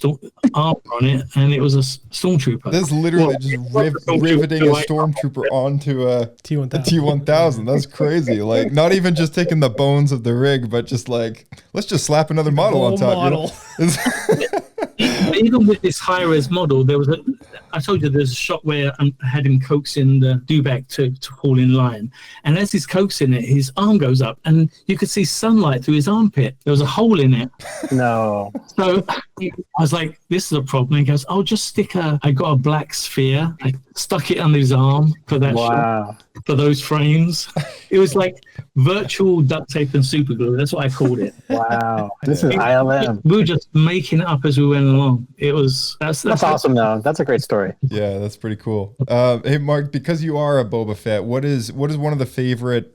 armor on it, and it was a Stormtrooper. That's literally just riveting a Stormtrooper onto a T-1000. That's crazy. Like, not even just taking the bones of the rig, but just like, let's just slap another model on top. Even with this high-res model, I told you there's a shot where I had him coaxing the dewback to fall in line. And as he's coaxing it, his arm goes up, and you could see sunlight through his armpit. There was a hole in it. No. So I was like, this is a problem. He goes, just stick I got a black sphere. I stuck it under his arm for that shot, for those frames. It was like virtual duct tape and super glue. That's what I called it. Wow. This is ILM. We were just making it up as we went along. It was that's awesome though. That's a great story. Yeah, that's pretty cool. Hey Mark, because you are a Boba Fett, what is one of the favorite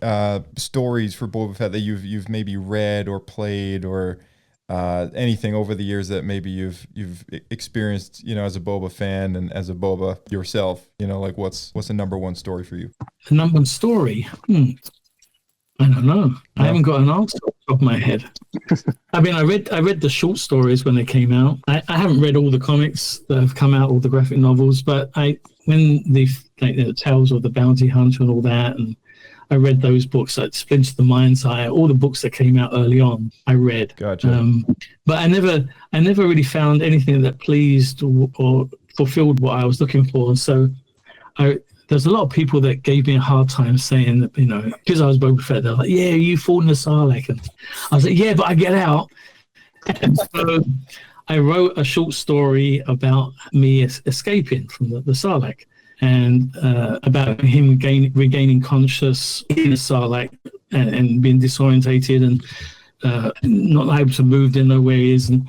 stories for Boba Fett that you've maybe read or played or anything over the years that maybe you've experienced, as a Boba fan and as a Boba yourself, like what's the number one story for you? The number one story? I don't know. I haven't got an answer off the top of my head. I mean, I read the short stories when they came out. I haven't read all the comics that have come out, all the graphic novels, but when the Tales of the Bounty Hunter and all that, and I read those books, like Splinter the Mind's Eye, all the books that came out early on, I read. Gotcha. But I never really found anything that pleased or fulfilled what I was looking for. So there's a lot of people that gave me a hard time saying that, because I was Boba Fett, they're like, yeah, you fought in the Sarlacc. And I was like, yeah, but I get out. And so I wrote a short story about me escaping from the Sarlacc, and about him regaining conscious in the Sarlacc and being disorientated and not able to move, didn't know where he is. And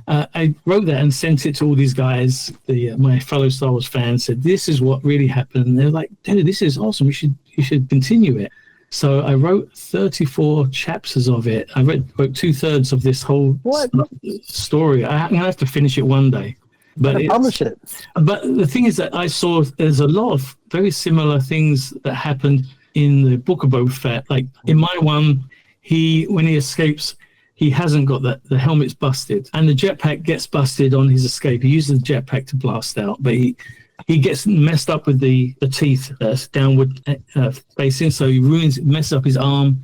I wrote that and sent it to all these guys, my fellow Star Wars fans, said, this is what really happened. And they're like, dude, this is awesome. You should continue it. So I wrote 34 chapters of it. I wrote 2/3 of this whole story. I'm going to have to finish it one day. But publish it. But the thing is that I saw there's a lot of very similar things that happened in the Book of Boba Fett. Like in my one, when he escapes, he hasn't got the helmet's busted, and the jetpack gets busted on his escape. He uses the jetpack to blast out, but he gets messed up with the teeth downward facing, so he messes up his arm,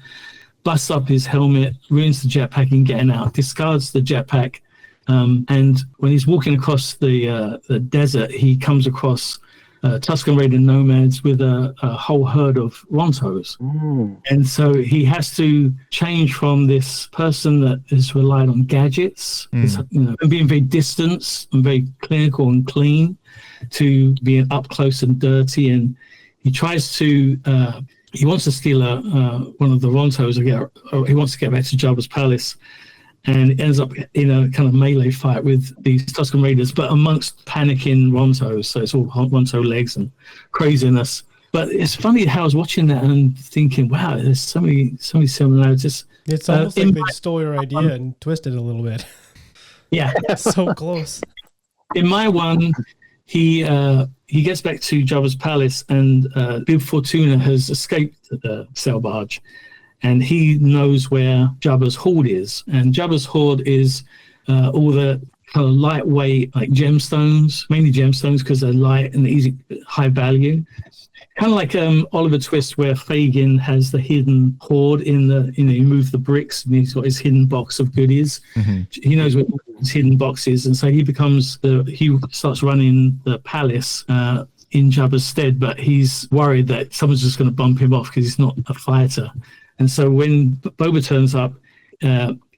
busts up his helmet, ruins the jetpack in getting out, discards the jetpack. And when he's walking across the desert, he comes across Tusken Raider nomads with a whole herd of Rontos. And so he has to change from this person that is relied on gadgets, and being very distant and very clinical and clean, to being up close and dirty. And he tries to he wants to steal one of the Rontos, or he wants to get back to Jabba's palace, and ends up in a kind of melee fight with these Tusken Raiders, but amongst panicking Rontos. So it's all Ronto legs and craziness. But it's funny how I was watching that and thinking, wow, there's so many similarities. It's almost like they stole your idea and twisted it a little bit. Yeah. So close. In my one, he gets back to Jabba's palace, and Bib Fortuna has escaped the sail barge, and he knows where Jabba's hoard is. And Jabba's hoard is all the kind of lightweight, like gemstones, mainly gemstones because they're light and easy, high value. Kind of like Oliver Twist, where Fagin has the hidden hoard in the, you move the bricks and he's got his hidden box of goodies. He knows where his hidden box is, and so he starts running the palace in Jabba's stead, but he's worried that someone's just going to bump him off because he's not a fighter. And so when Boba turns up,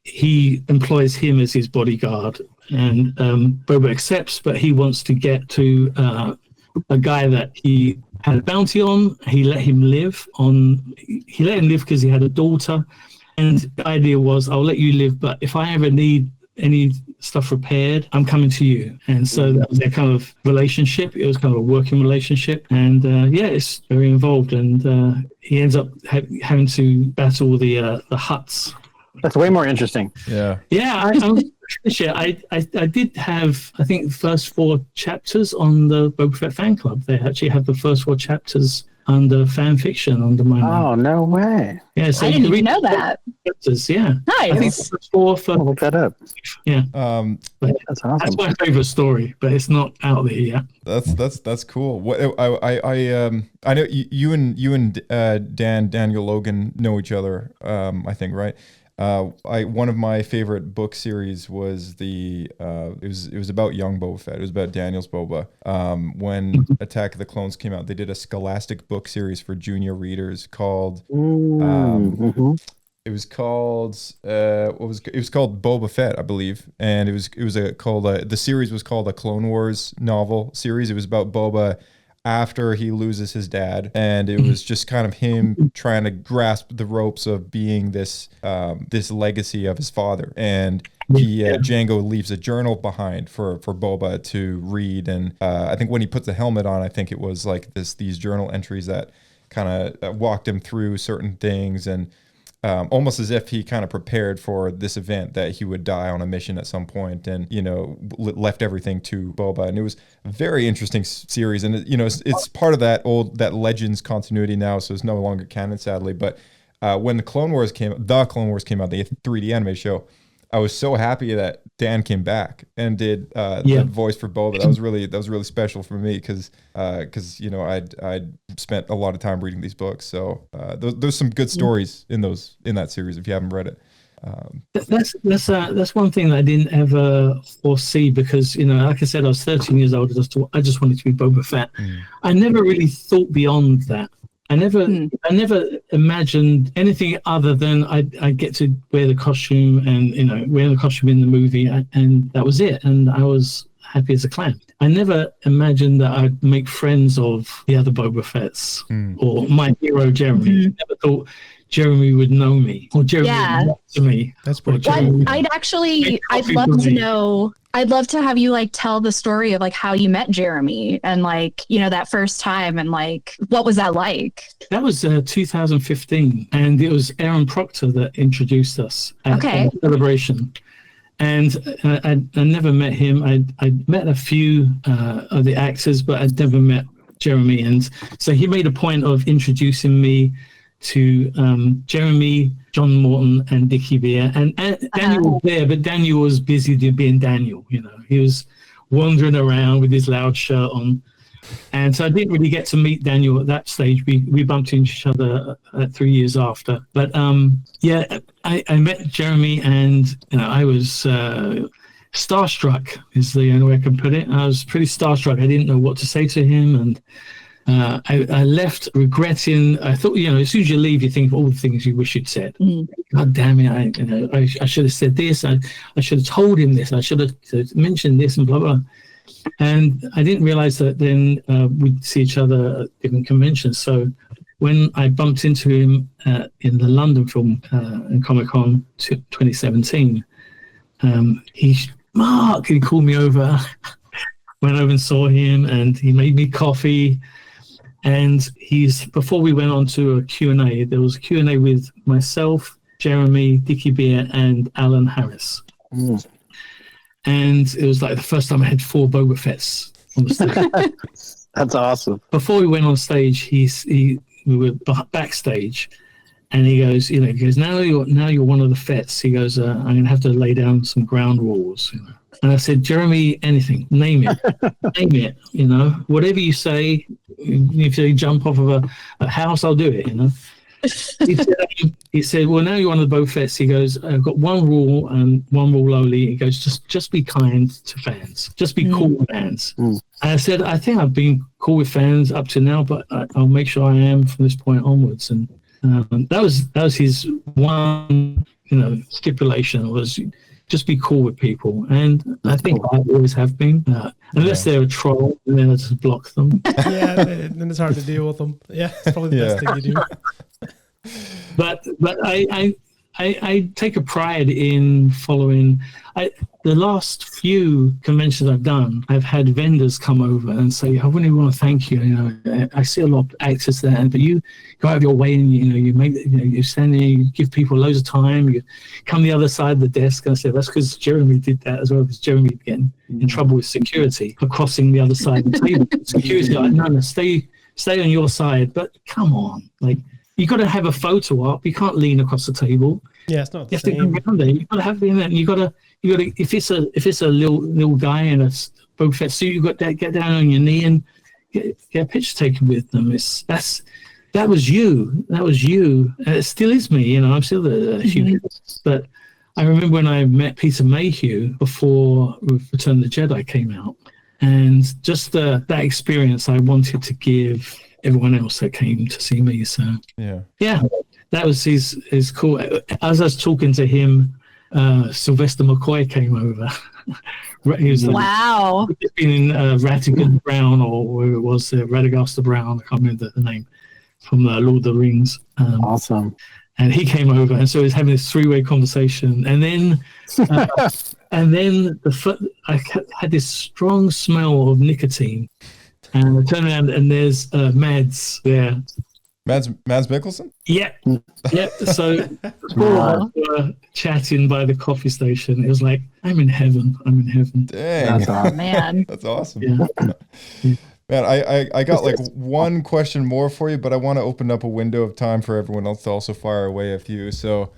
he employs him as his bodyguard, and Boba accepts, but he wants to get to a guy that he had a bounty on. He let him live because he had a daughter, and the idea was, I'll let you live, but if I ever need any stuff repaired, I'm coming to you. And so that was their kind of relationship. It was kind of a working relationship, and it's very involved, and he ends up having to battle the Hutts. That's way more interesting. I did have, I think, the first 4 chapters on the Boba Fett Fan Club. They actually have the first 4 chapters under fan fiction under my name. Oh, no way. Yeah, so I didn't even know that. Chapters, yeah. Nice. I think the 4 for... I'll look that up. Yeah. That's awesome. That's my favorite story, but it's not out there yet. That's cool. What I know you and Daniel Logan know each other. I think, right? One of my favorite book series was it was about young Boba Fett. It was about Daniel's Boba. When Attack of the Clones came out, they did a Scholastic book series for junior readers called it was called Boba Fett, I believe, and the series was called a Clone Wars novel series. It was about Boba after he loses his dad, and it was just kind of him trying to grasp the ropes of being this legacy of his father. And Django leaves a journal behind for Boba to read, and I think when he puts the helmet on, I think it was like these journal entries that kind of walked him through certain things, and almost as if he kind of prepared for this event that he would die on a mission at some point, and left everything to Boba. And it was a very interesting series, and it's part of that Legends continuity now, so it's no longer canon, sadly. But when the Clone Wars came out, the 3D anime show, I was so happy that Dan came back and did the voice for Boba. That was really special for me because I'd spent a lot of time reading these books. So there's some good stories in that series if you haven't read it. That's one thing that I didn't ever foresee, because like I said, I was 13 years old. I just wanted to be Boba Fett. I never really thought beyond that. I never imagined anything other than I'd get to wear the costume and wear the costume in the movie, and that was it. And I was happy as a clam. I never imagined that I'd make friends of the other Boba Fetts or my hero Jeremy. I never thought Jeremy would know me, or Jeremy would talk to me. That's pretty cool. I'd love to know. I'd love to have you tell the story of how you met Jeremy and that first time, and what was that like? That was 2015, and it was Aaron Proctor that introduced us at Celebration. And I never met him. I'd met a few of the actors, but I'd never met Jeremy. And so he made a point of introducing me to Jeremy, John Morton, and Dickie Beer. And Daniel was there, but Daniel was busy being Daniel. He was wandering around with his loud shirt on. And so I didn't really get to meet Daniel at that stage. We bumped into each other 3 years after. But I met Jeremy, and I was starstruck is the only way I can put it. I was pretty starstruck. I didn't know what to say to him, and I left regretting. I thought, as soon as you leave, you think of all the things you wish you'd said. God damn it! I should have said this. I should have told him this. I should have mentioned this and blah blah. And I didn't realize that then we'd see each other at different conventions. So when I bumped into him in the London Film and Comic-Con 2017, he called me over. Went over and saw him, and he made me coffee. And before we went on to a Q&A, there was a Q&A with myself, Jeremy, Dickie Beer, and Alan Harris. And it was like the first time I had 4 Boba Fetts on the stage. That's awesome. Before we went on stage, we were backstage, and he goes, now you're one of the Fetts. He goes, I'm going to have to lay down some ground rules. And I said, Jeremy, anything, name it, whatever you say. If you jump off of a house, I'll do it, He said, well, now you're one of the Boba Fetts. He goes, I've got one rule and one rule only. He goes, just be kind to fans. Just be cool with fans. And I said, I think I've been cool with fans up to now, but I'll make sure I am from this point onwards. And that was his one, stipulation was just be cool with people. And I think I always have been, unless they're a troll, and then I just block them. Yeah, then it's hard to deal with them. Yeah, it's probably the best thing to do. But I take a pride in following. The last few conventions I've done, I've had vendors come over and say, I really want to thank you. I see a lot of actors there, but you go out of your way and you make you stand there, you give people loads of time, you come the other side of the desk. And I said, that's because Jeremy did that as well, because Jeremy getting in trouble with security for crossing the other side of the table. Security like, no, stay on your side. But come on, you got to have a photo op. You can't lean across the table. Yeah, it's not the same. You have to go around there. You got to have the event. You got to. If it's a little guy in a Boba Fett suit, you got to get down on your knee and get a picture taken with them. That was you. That was you. And it still is me. I'm still a human. But I remember when I met Peter Mayhew before Return of the Jedi came out, and just that experience I wanted to give everyone else that came to see me. So yeah, that was his cool. As I was talking to him, Sylvester McCoy came over. He was wow. He's been in Ratigan Brown, or where it was, Radagast Brown. I can't remember the name, from Lord of the Rings. Awesome. And he came over, and so he was having this 3-way conversation. And then, I had this strong smell of nicotine. And I turn around, and there's Mads there. Mads Mikkelsen? Yeah. So we were chatting by the coffee station. It was like, I'm in heaven. Dang. That's awesome. Man. That's awesome. Yeah. Man, I got one question more for you, but I want to open up a window of time for everyone else to also fire away a few. So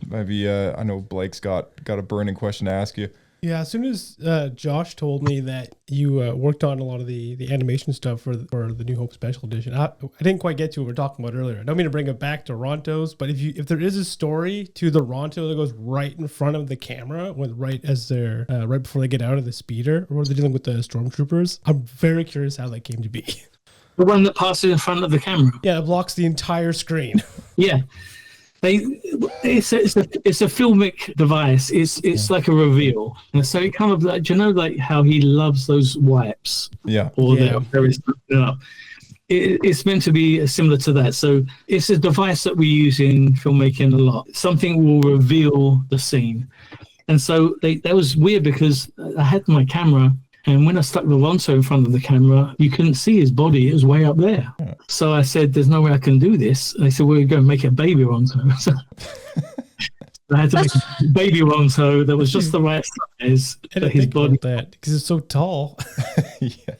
maybe I know Blake's got a burning question to ask you. Yeah, as soon as Josh told me that you worked on a lot of the animation stuff for the New Hope Special Edition, I didn't quite get to what we were talking about earlier. I don't mean to bring it back to Ronto's, but if there is a story to the Ronto that goes right in front of the camera, right before they get out of the speeder, or they're dealing with the stormtroopers, I'm very curious how that came to be. The one that passes in front of the camera. Yeah, it blocks the entire screen. Yeah. It's a filmic device. It's like a reveal, and so it kind of like how he loves those wipes. Yeah. Or it's meant to be similar to that. So it's a device that we use in filmmaking a lot. Something will reveal the scene, and so that was weird because I had my camera. And when I stuck the Ronto in front of the camera, you couldn't see his body. It was way up there. Yeah. So I said, there's no way I can do this. And they said, we're going to make a baby Ronto. So I had to make a baby Ronto that was just the right size for his body. Because it's so tall. Yeah.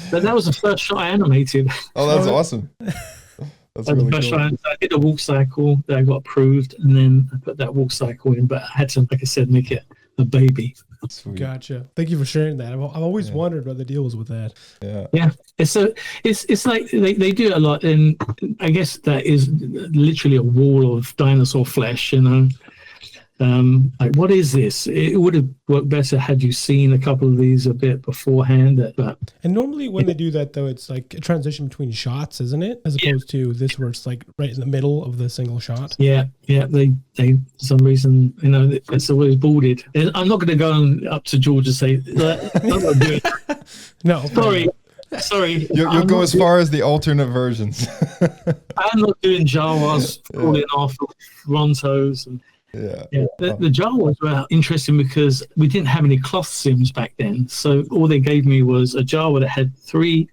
But that was the first shot I animated. Oh, that's awesome. That's really cool. I did a walk cycle that I got approved, and then I put that walk cycle in, but I had to, like I said, make it a baby. Sweet. Gotcha. Thank you for sharing that. I've always wondered what the deal was with that. Yeah. It's like they do it a lot, and I guess that is literally a wall of dinosaur flesh, Like, what is this? It would have worked better had you seen a couple of these a bit beforehand. But and normally when they do that, though, it's like a transition between shots, isn't it? As opposed to this, where it's like right in the middle of the single shot. Yeah. They for some reason, it's always boarded. I'm not going to go up to George and say, I'm not doing it. No, sorry. You'll go as far as the alternate versions. I'm not doing Jawas falling off Rontos. And, the Jawas were interesting because we didn't have any cloth sims back then. So all they gave me was a Jawa that had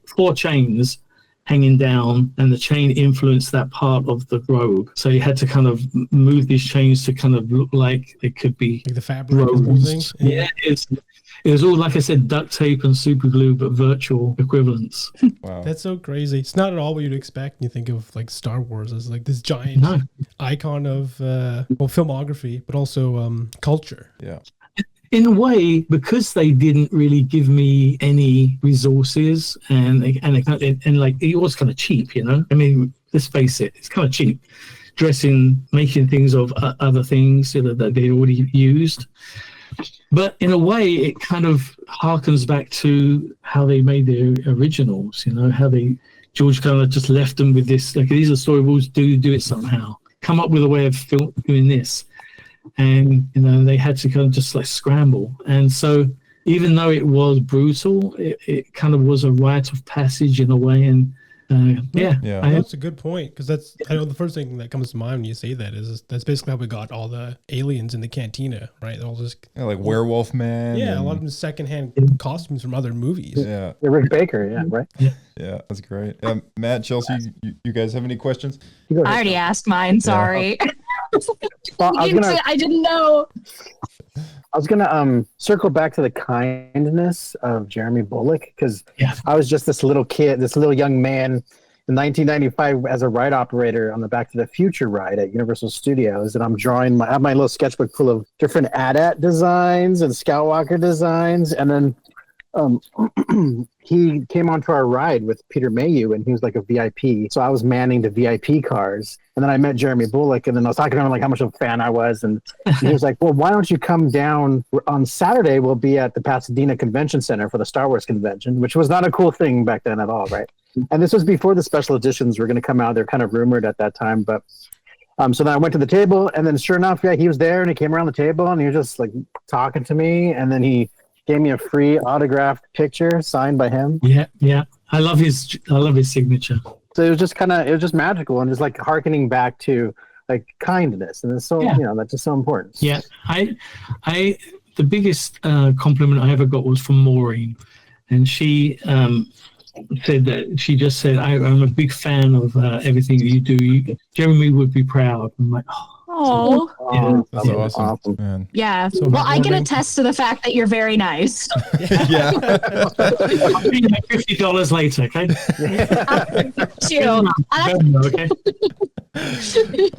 4 chains hanging down, and the chain influenced that part of the robe. So you had to kind of move these chains to kind of look like it could be like the fabric moving. Yeah, it was all, like I said, duct tape and super glue, but virtual equivalents. Wow. That's so crazy. It's not at all what you'd expect when you think of like Star Wars as like this giant icon of filmography, but also culture. Yeah. In a way, because they didn't really give me any resources, and like it was kind of cheap, I mean, let's face it, it's kind of cheap. Dressing, making things of other things that they already used. But in a way, it kind of harkens back to how they made their originals, how George kind of just left them with this, like, these are story rules, do it somehow. Come up with a way of doing this. And, they had to kind of just like scramble. And so even though it was brutal, it kind of was a rite of passage in a way. And that's a good point, because I know the first thing that comes to mind when you say that is that's basically how we got all the aliens in the cantina, right? They're all just like Werewolf Man. Yeah, a lot of them secondhand costumes from other movies. Yeah, Rick Baker. Right. Yeah, that's great. Matt, Chelsea, you guys have any questions? I already asked mine. Sorry. Well, I didn't know. I was gonna circle back to the kindness of Jeremy Bulloch, because I was just this little young man in 1995 as a ride operator on the Back to the Future ride at Universal Studios, and I'm drawing I have my little sketchbook full of different AT-AT designs and Skywalker designs, and then he came onto our ride with Peter Mayhew, and he was like a VIP. So I was manning the VIP cars, and then I met Jeremy Bulloch, and then I was talking to him like how much of a fan I was, and he was like, "Well, why don't you come down on Saturday? We'll be at the Pasadena Convention Center for the Star Wars convention," which was not a cool thing back then at all, right? And this was before the special editions were going to come out. They're kind of rumored at that time, but so then I went to the table, and then sure enough, he was there, and he came around the table, and he was just like talking to me, and then he gave me a free autographed picture signed by him. Yeah. I love his signature. So it was just magical, and just like hearkening back to like kindness, and it's so that's just so important. Yeah, I the biggest compliment I ever got was from Maureen, and she said that she just said, I'm a big fan of everything that you do. Jeremy would be proud. I'm like, oh, that's awesome. Man. Yeah. So well, I can attest to the fact that you're very nice. Yeah. I'll pay you $50 later, okay?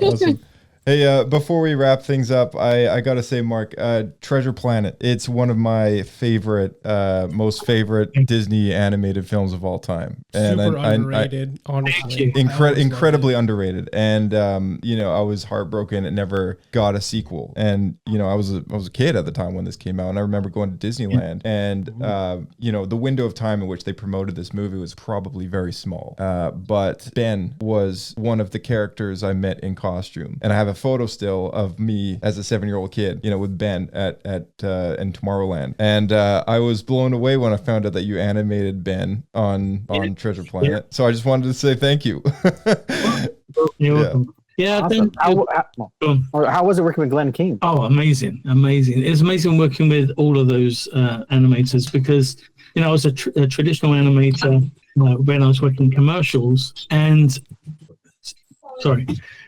Awesome. Hey, before we wrap things up, I gotta say, Mark, Treasure Planet. It's one of my most favorite Disney animated films of all time, and super underrated. Honestly, incredibly underrated. And I was heartbroken it never got a sequel. And I was a kid at the time when this came out, and I remember going to Disneyland, and the window of time in which they promoted this movie was probably very small. But Ben was one of the characters I met in costume, and I have a photo still of me as a 7-year-old kid, with Ben at in Tomorrowland, and I was blown away when I found out that you animated Ben on Treasure Planet. Yeah. So I just wanted to say thank you. You're welcome. Yeah. Awesome. How was it working with Glenn King? Oh, amazing. It's amazing working with all of those animators, because I was a traditional animator when I was working in commercials, and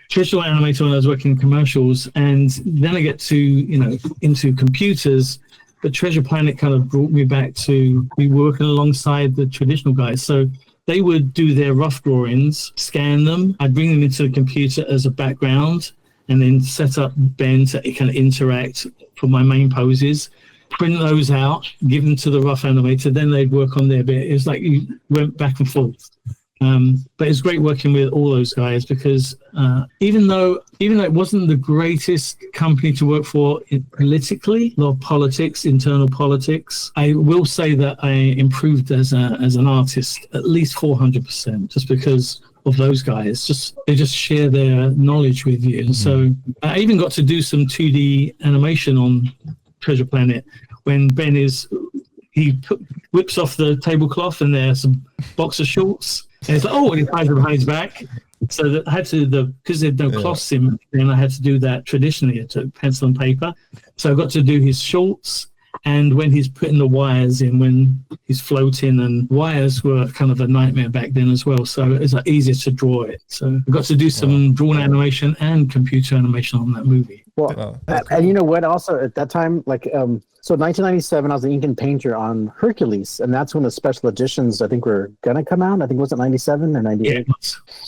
traditional animator when I was working in commercials, and then I get to into computers. But Treasure Planet kind of brought me back to be working alongside the traditional guys. So they would do their rough drawings, scan them. I'd bring them into the computer as a background, and then set up Ben to kind of interact for my main poses. Print those out, give them to the rough animator. Then they'd work on their bit. It was like you went back and forth. But it's great working with all those guys because even though it wasn't the greatest company to work for politically, a lot of politics, internal politics, I will say that I improved as an artist at least 400%, just because of those guys. They just share their knowledge with you. And so I even got to do some 2D animation on Treasure Planet when Ben whips off the tablecloth and there's a box of shorts. And it's like, and he hides them behind his back. So that I had to, because there's no cloths in, then I had to do that traditionally. I took pencil and paper. So I got to do his shorts. And when he's putting the wires in, when he's floating, and wires were kind of a nightmare back then as well. So it's easier to draw it. So I got to do some drawn animation and computer animation on that movie. Well, and you know what? Also at that time, so 1997, I was an ink and painter on Hercules, and that's when the special editions, I think, were gonna come out. I think, was it 97 or 98? Yeah.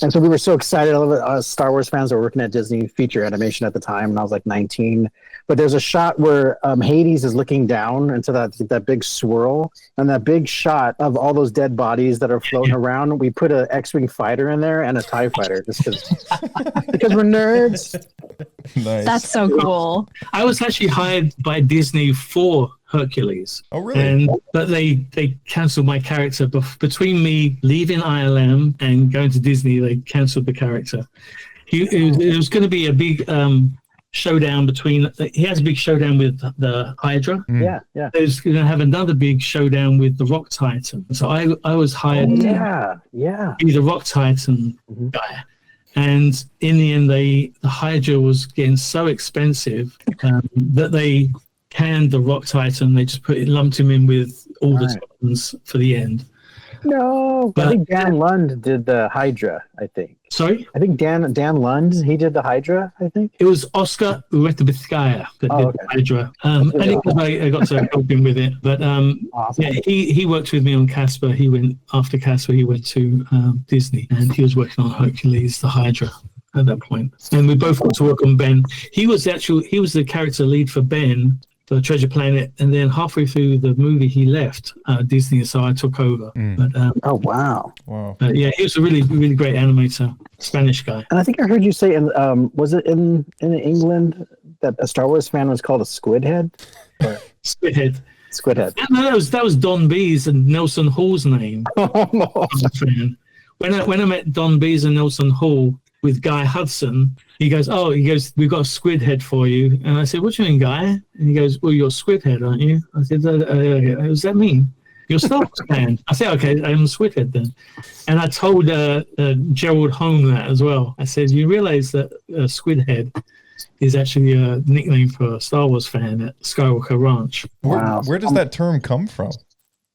And so we were so excited. All of us Star Wars fans were working at Disney feature animation at the time, and I was like 19. But there's a shot where Hades is looking down into that big swirl, and that big shot of all those dead bodies that are floating around. We put an X-wing fighter in there and a TIE fighter, just because we're nerds. Nice. That's so cool. I was actually hired by Disney for Hercules. Oh, really? But they cancelled my character. Between me leaving ILM and going to Disney, they cancelled the character. It was going to be a big showdown he has a big showdown with the Hydra. Yeah. There's going to have another big showdown with the Rock Titan. So I was hired to be the Rock Titan guy. And in the end, the Hydra was getting so expensive that they canned the Rock Titan. They just lumped him in with all the Titans for the end. No, but I think Dan Lund did the Hydra, I think. Sorry? I think Dan Lund, he did the Hydra, I think. It was Oscar Uretibithkaya that did the Hydra. I got to help him with it. But awesome. Yeah, he worked with me on Casper. After Casper, he went to Disney, and he was working on Hercules, the Hydra at that point. And we both got to work on Ben. He was the character lead for Ben, for Treasure Planet, and then halfway through the movie he left Disney, so I took over. But, oh wow! Yeah, he was a really, really great animator, Spanish guy. And I think I heard you say, was it in England that a Star Wars fan was called a squidhead? Squidhead. No, that was Don B's and Nelson Hall's name. When I met Don B's and Nelson Hall with Guy Hudson, he goes, we've got a squid head for you. And I said, what do you mean, Guy? And he goes, well, you're a squid head, aren't you? I said, what does that mean? You're a Star Wars fan. I said, okay, I'm a squid head then. And I told Gerald Home that as well. I said, you realize that squid head is actually a nickname for a Star Wars fan at Skywalker Ranch. Where does that term come from?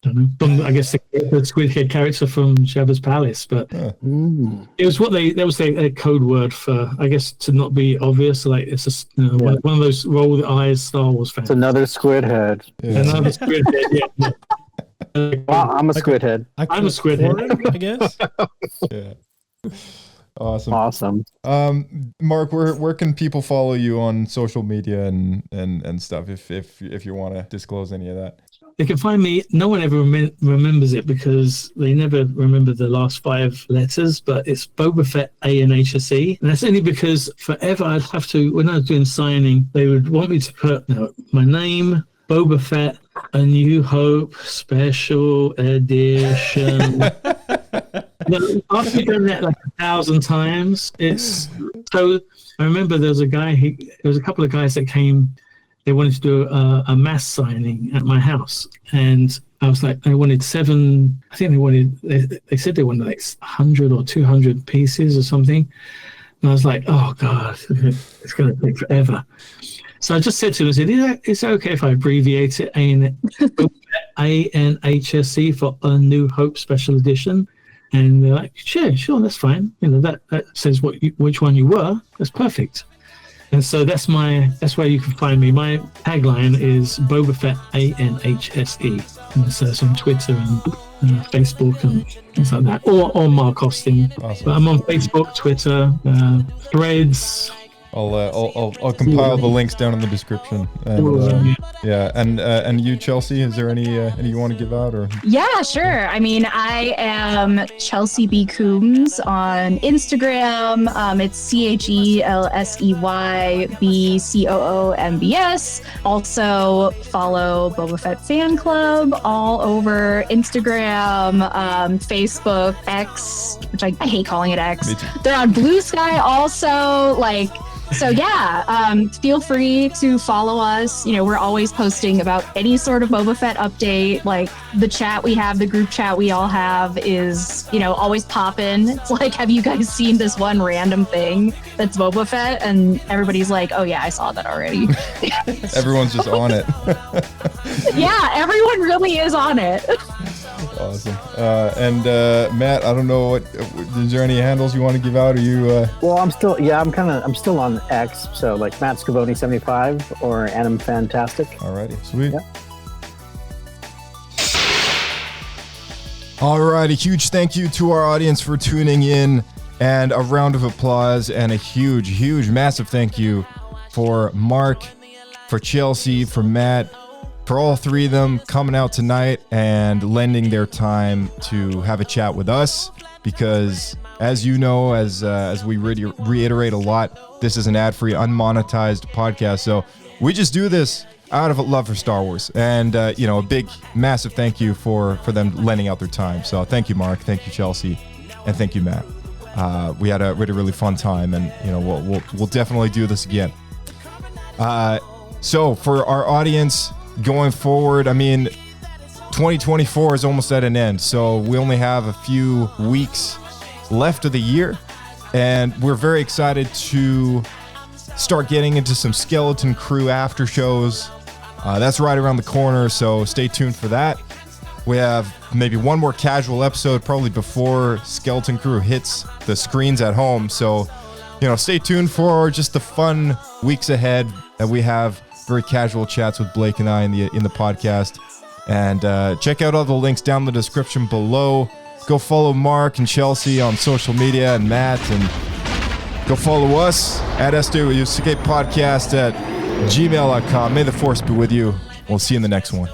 I don't know. From, I guess the squid head character from Jabba's palace, but it was that was a code word for, I guess, to not be obvious. Like it's one of those roll the eyes Star Wars fans. It's another squid head. Yeah. Another squid head. Yeah. Well, I'm a squid head. I'm a squid head, I guess. Yeah. Awesome. Mark, where can people follow you on social media and stuff if you want to disclose any of that? They can find me. No one ever remembers it because they never remember the last 5 letters, but it's Boba Fett ANHSE. And that's only because forever I'd have to, when I was doing signing, they would want me to put my name, Boba Fett, A New Hope, Special Edition. After you've done that like 1,000 times, it's so. I remember there was a couple of guys that came. They wanted to do a mass signing at my house, and I was like, they wanted 7. I think they said they wanted like 100 or 200 pieces or something. And I was like, oh god, it's going to take forever. So I just said to them, I said, is it okay if I abbreviate it ANHSE for A New Hope Special Edition? And they're like, sure, that's fine. That says which one you were. That's perfect. And so that's where you can find me. My tagline is Boba Fett ANHSE. And so it's on Twitter and Facebook and things like that. Or Mark Austin. Awesome. But I'm on Facebook, Twitter, Threads, I'll compile the links down in the description. And, and you, Chelsey, is there any you want to give out or? Yeah, sure. I mean, I am Chelsey B Coombs on Instagram. It's CHELSEYBCOOMBS. Also follow Boba Fett Fan Club all over Instagram, Facebook, X, which I hate calling it X. They're on Blue Sky also. So yeah, feel free to follow us. You know, we're always posting about any sort of Boba Fett update. Like the chat we have, the group chat we all have is, you know, always popping. It's like, have you guys seen this one random thing that's Boba Fett? And everybody's like, oh yeah, I saw that already. Everyone's just on it. Yeah, everyone really is on it. Awesome. And Matt, I don't know is there any handles you want to give out? Are you Well, I'm still on X, so like Matt Schiavone 75 or Anim Fantastic. Alrighty, sweet. Yeah. Alright, a huge thank you to our audience for tuning in, and a round of applause and a huge, massive thank you for Mark, for Chelsey, for Matt, for all three of them coming out tonight and lending their time to have a chat with us, because as you know, as we reiterate a lot, this is an ad-free, unmonetized podcast, so we just do this out of love for Star Wars, and a big, massive thank you for them lending out their time. So thank you, Mark, thank you, Chelsey, and thank you, Matt. We had a really fun time, and we'll definitely do this again. So for our audience going forward, I mean, 2024 is almost at an end, so we only have a few weeks left of the year, and we're very excited to start getting into some Skeleton Crew after shows. That's right around the corner, so stay tuned for that. We have maybe one more casual episode probably before Skeleton Crew hits the screens at home, so stay tuned for just the fun weeks ahead that we have. Very casual chats with Blake and I in the podcast, and check out all the links down in the description below. Go follow Mark and Chelsey on social media, and Matt, and go follow us at SWScape Podcast at gmail.com. May the force be with you. We'll see you in the next one.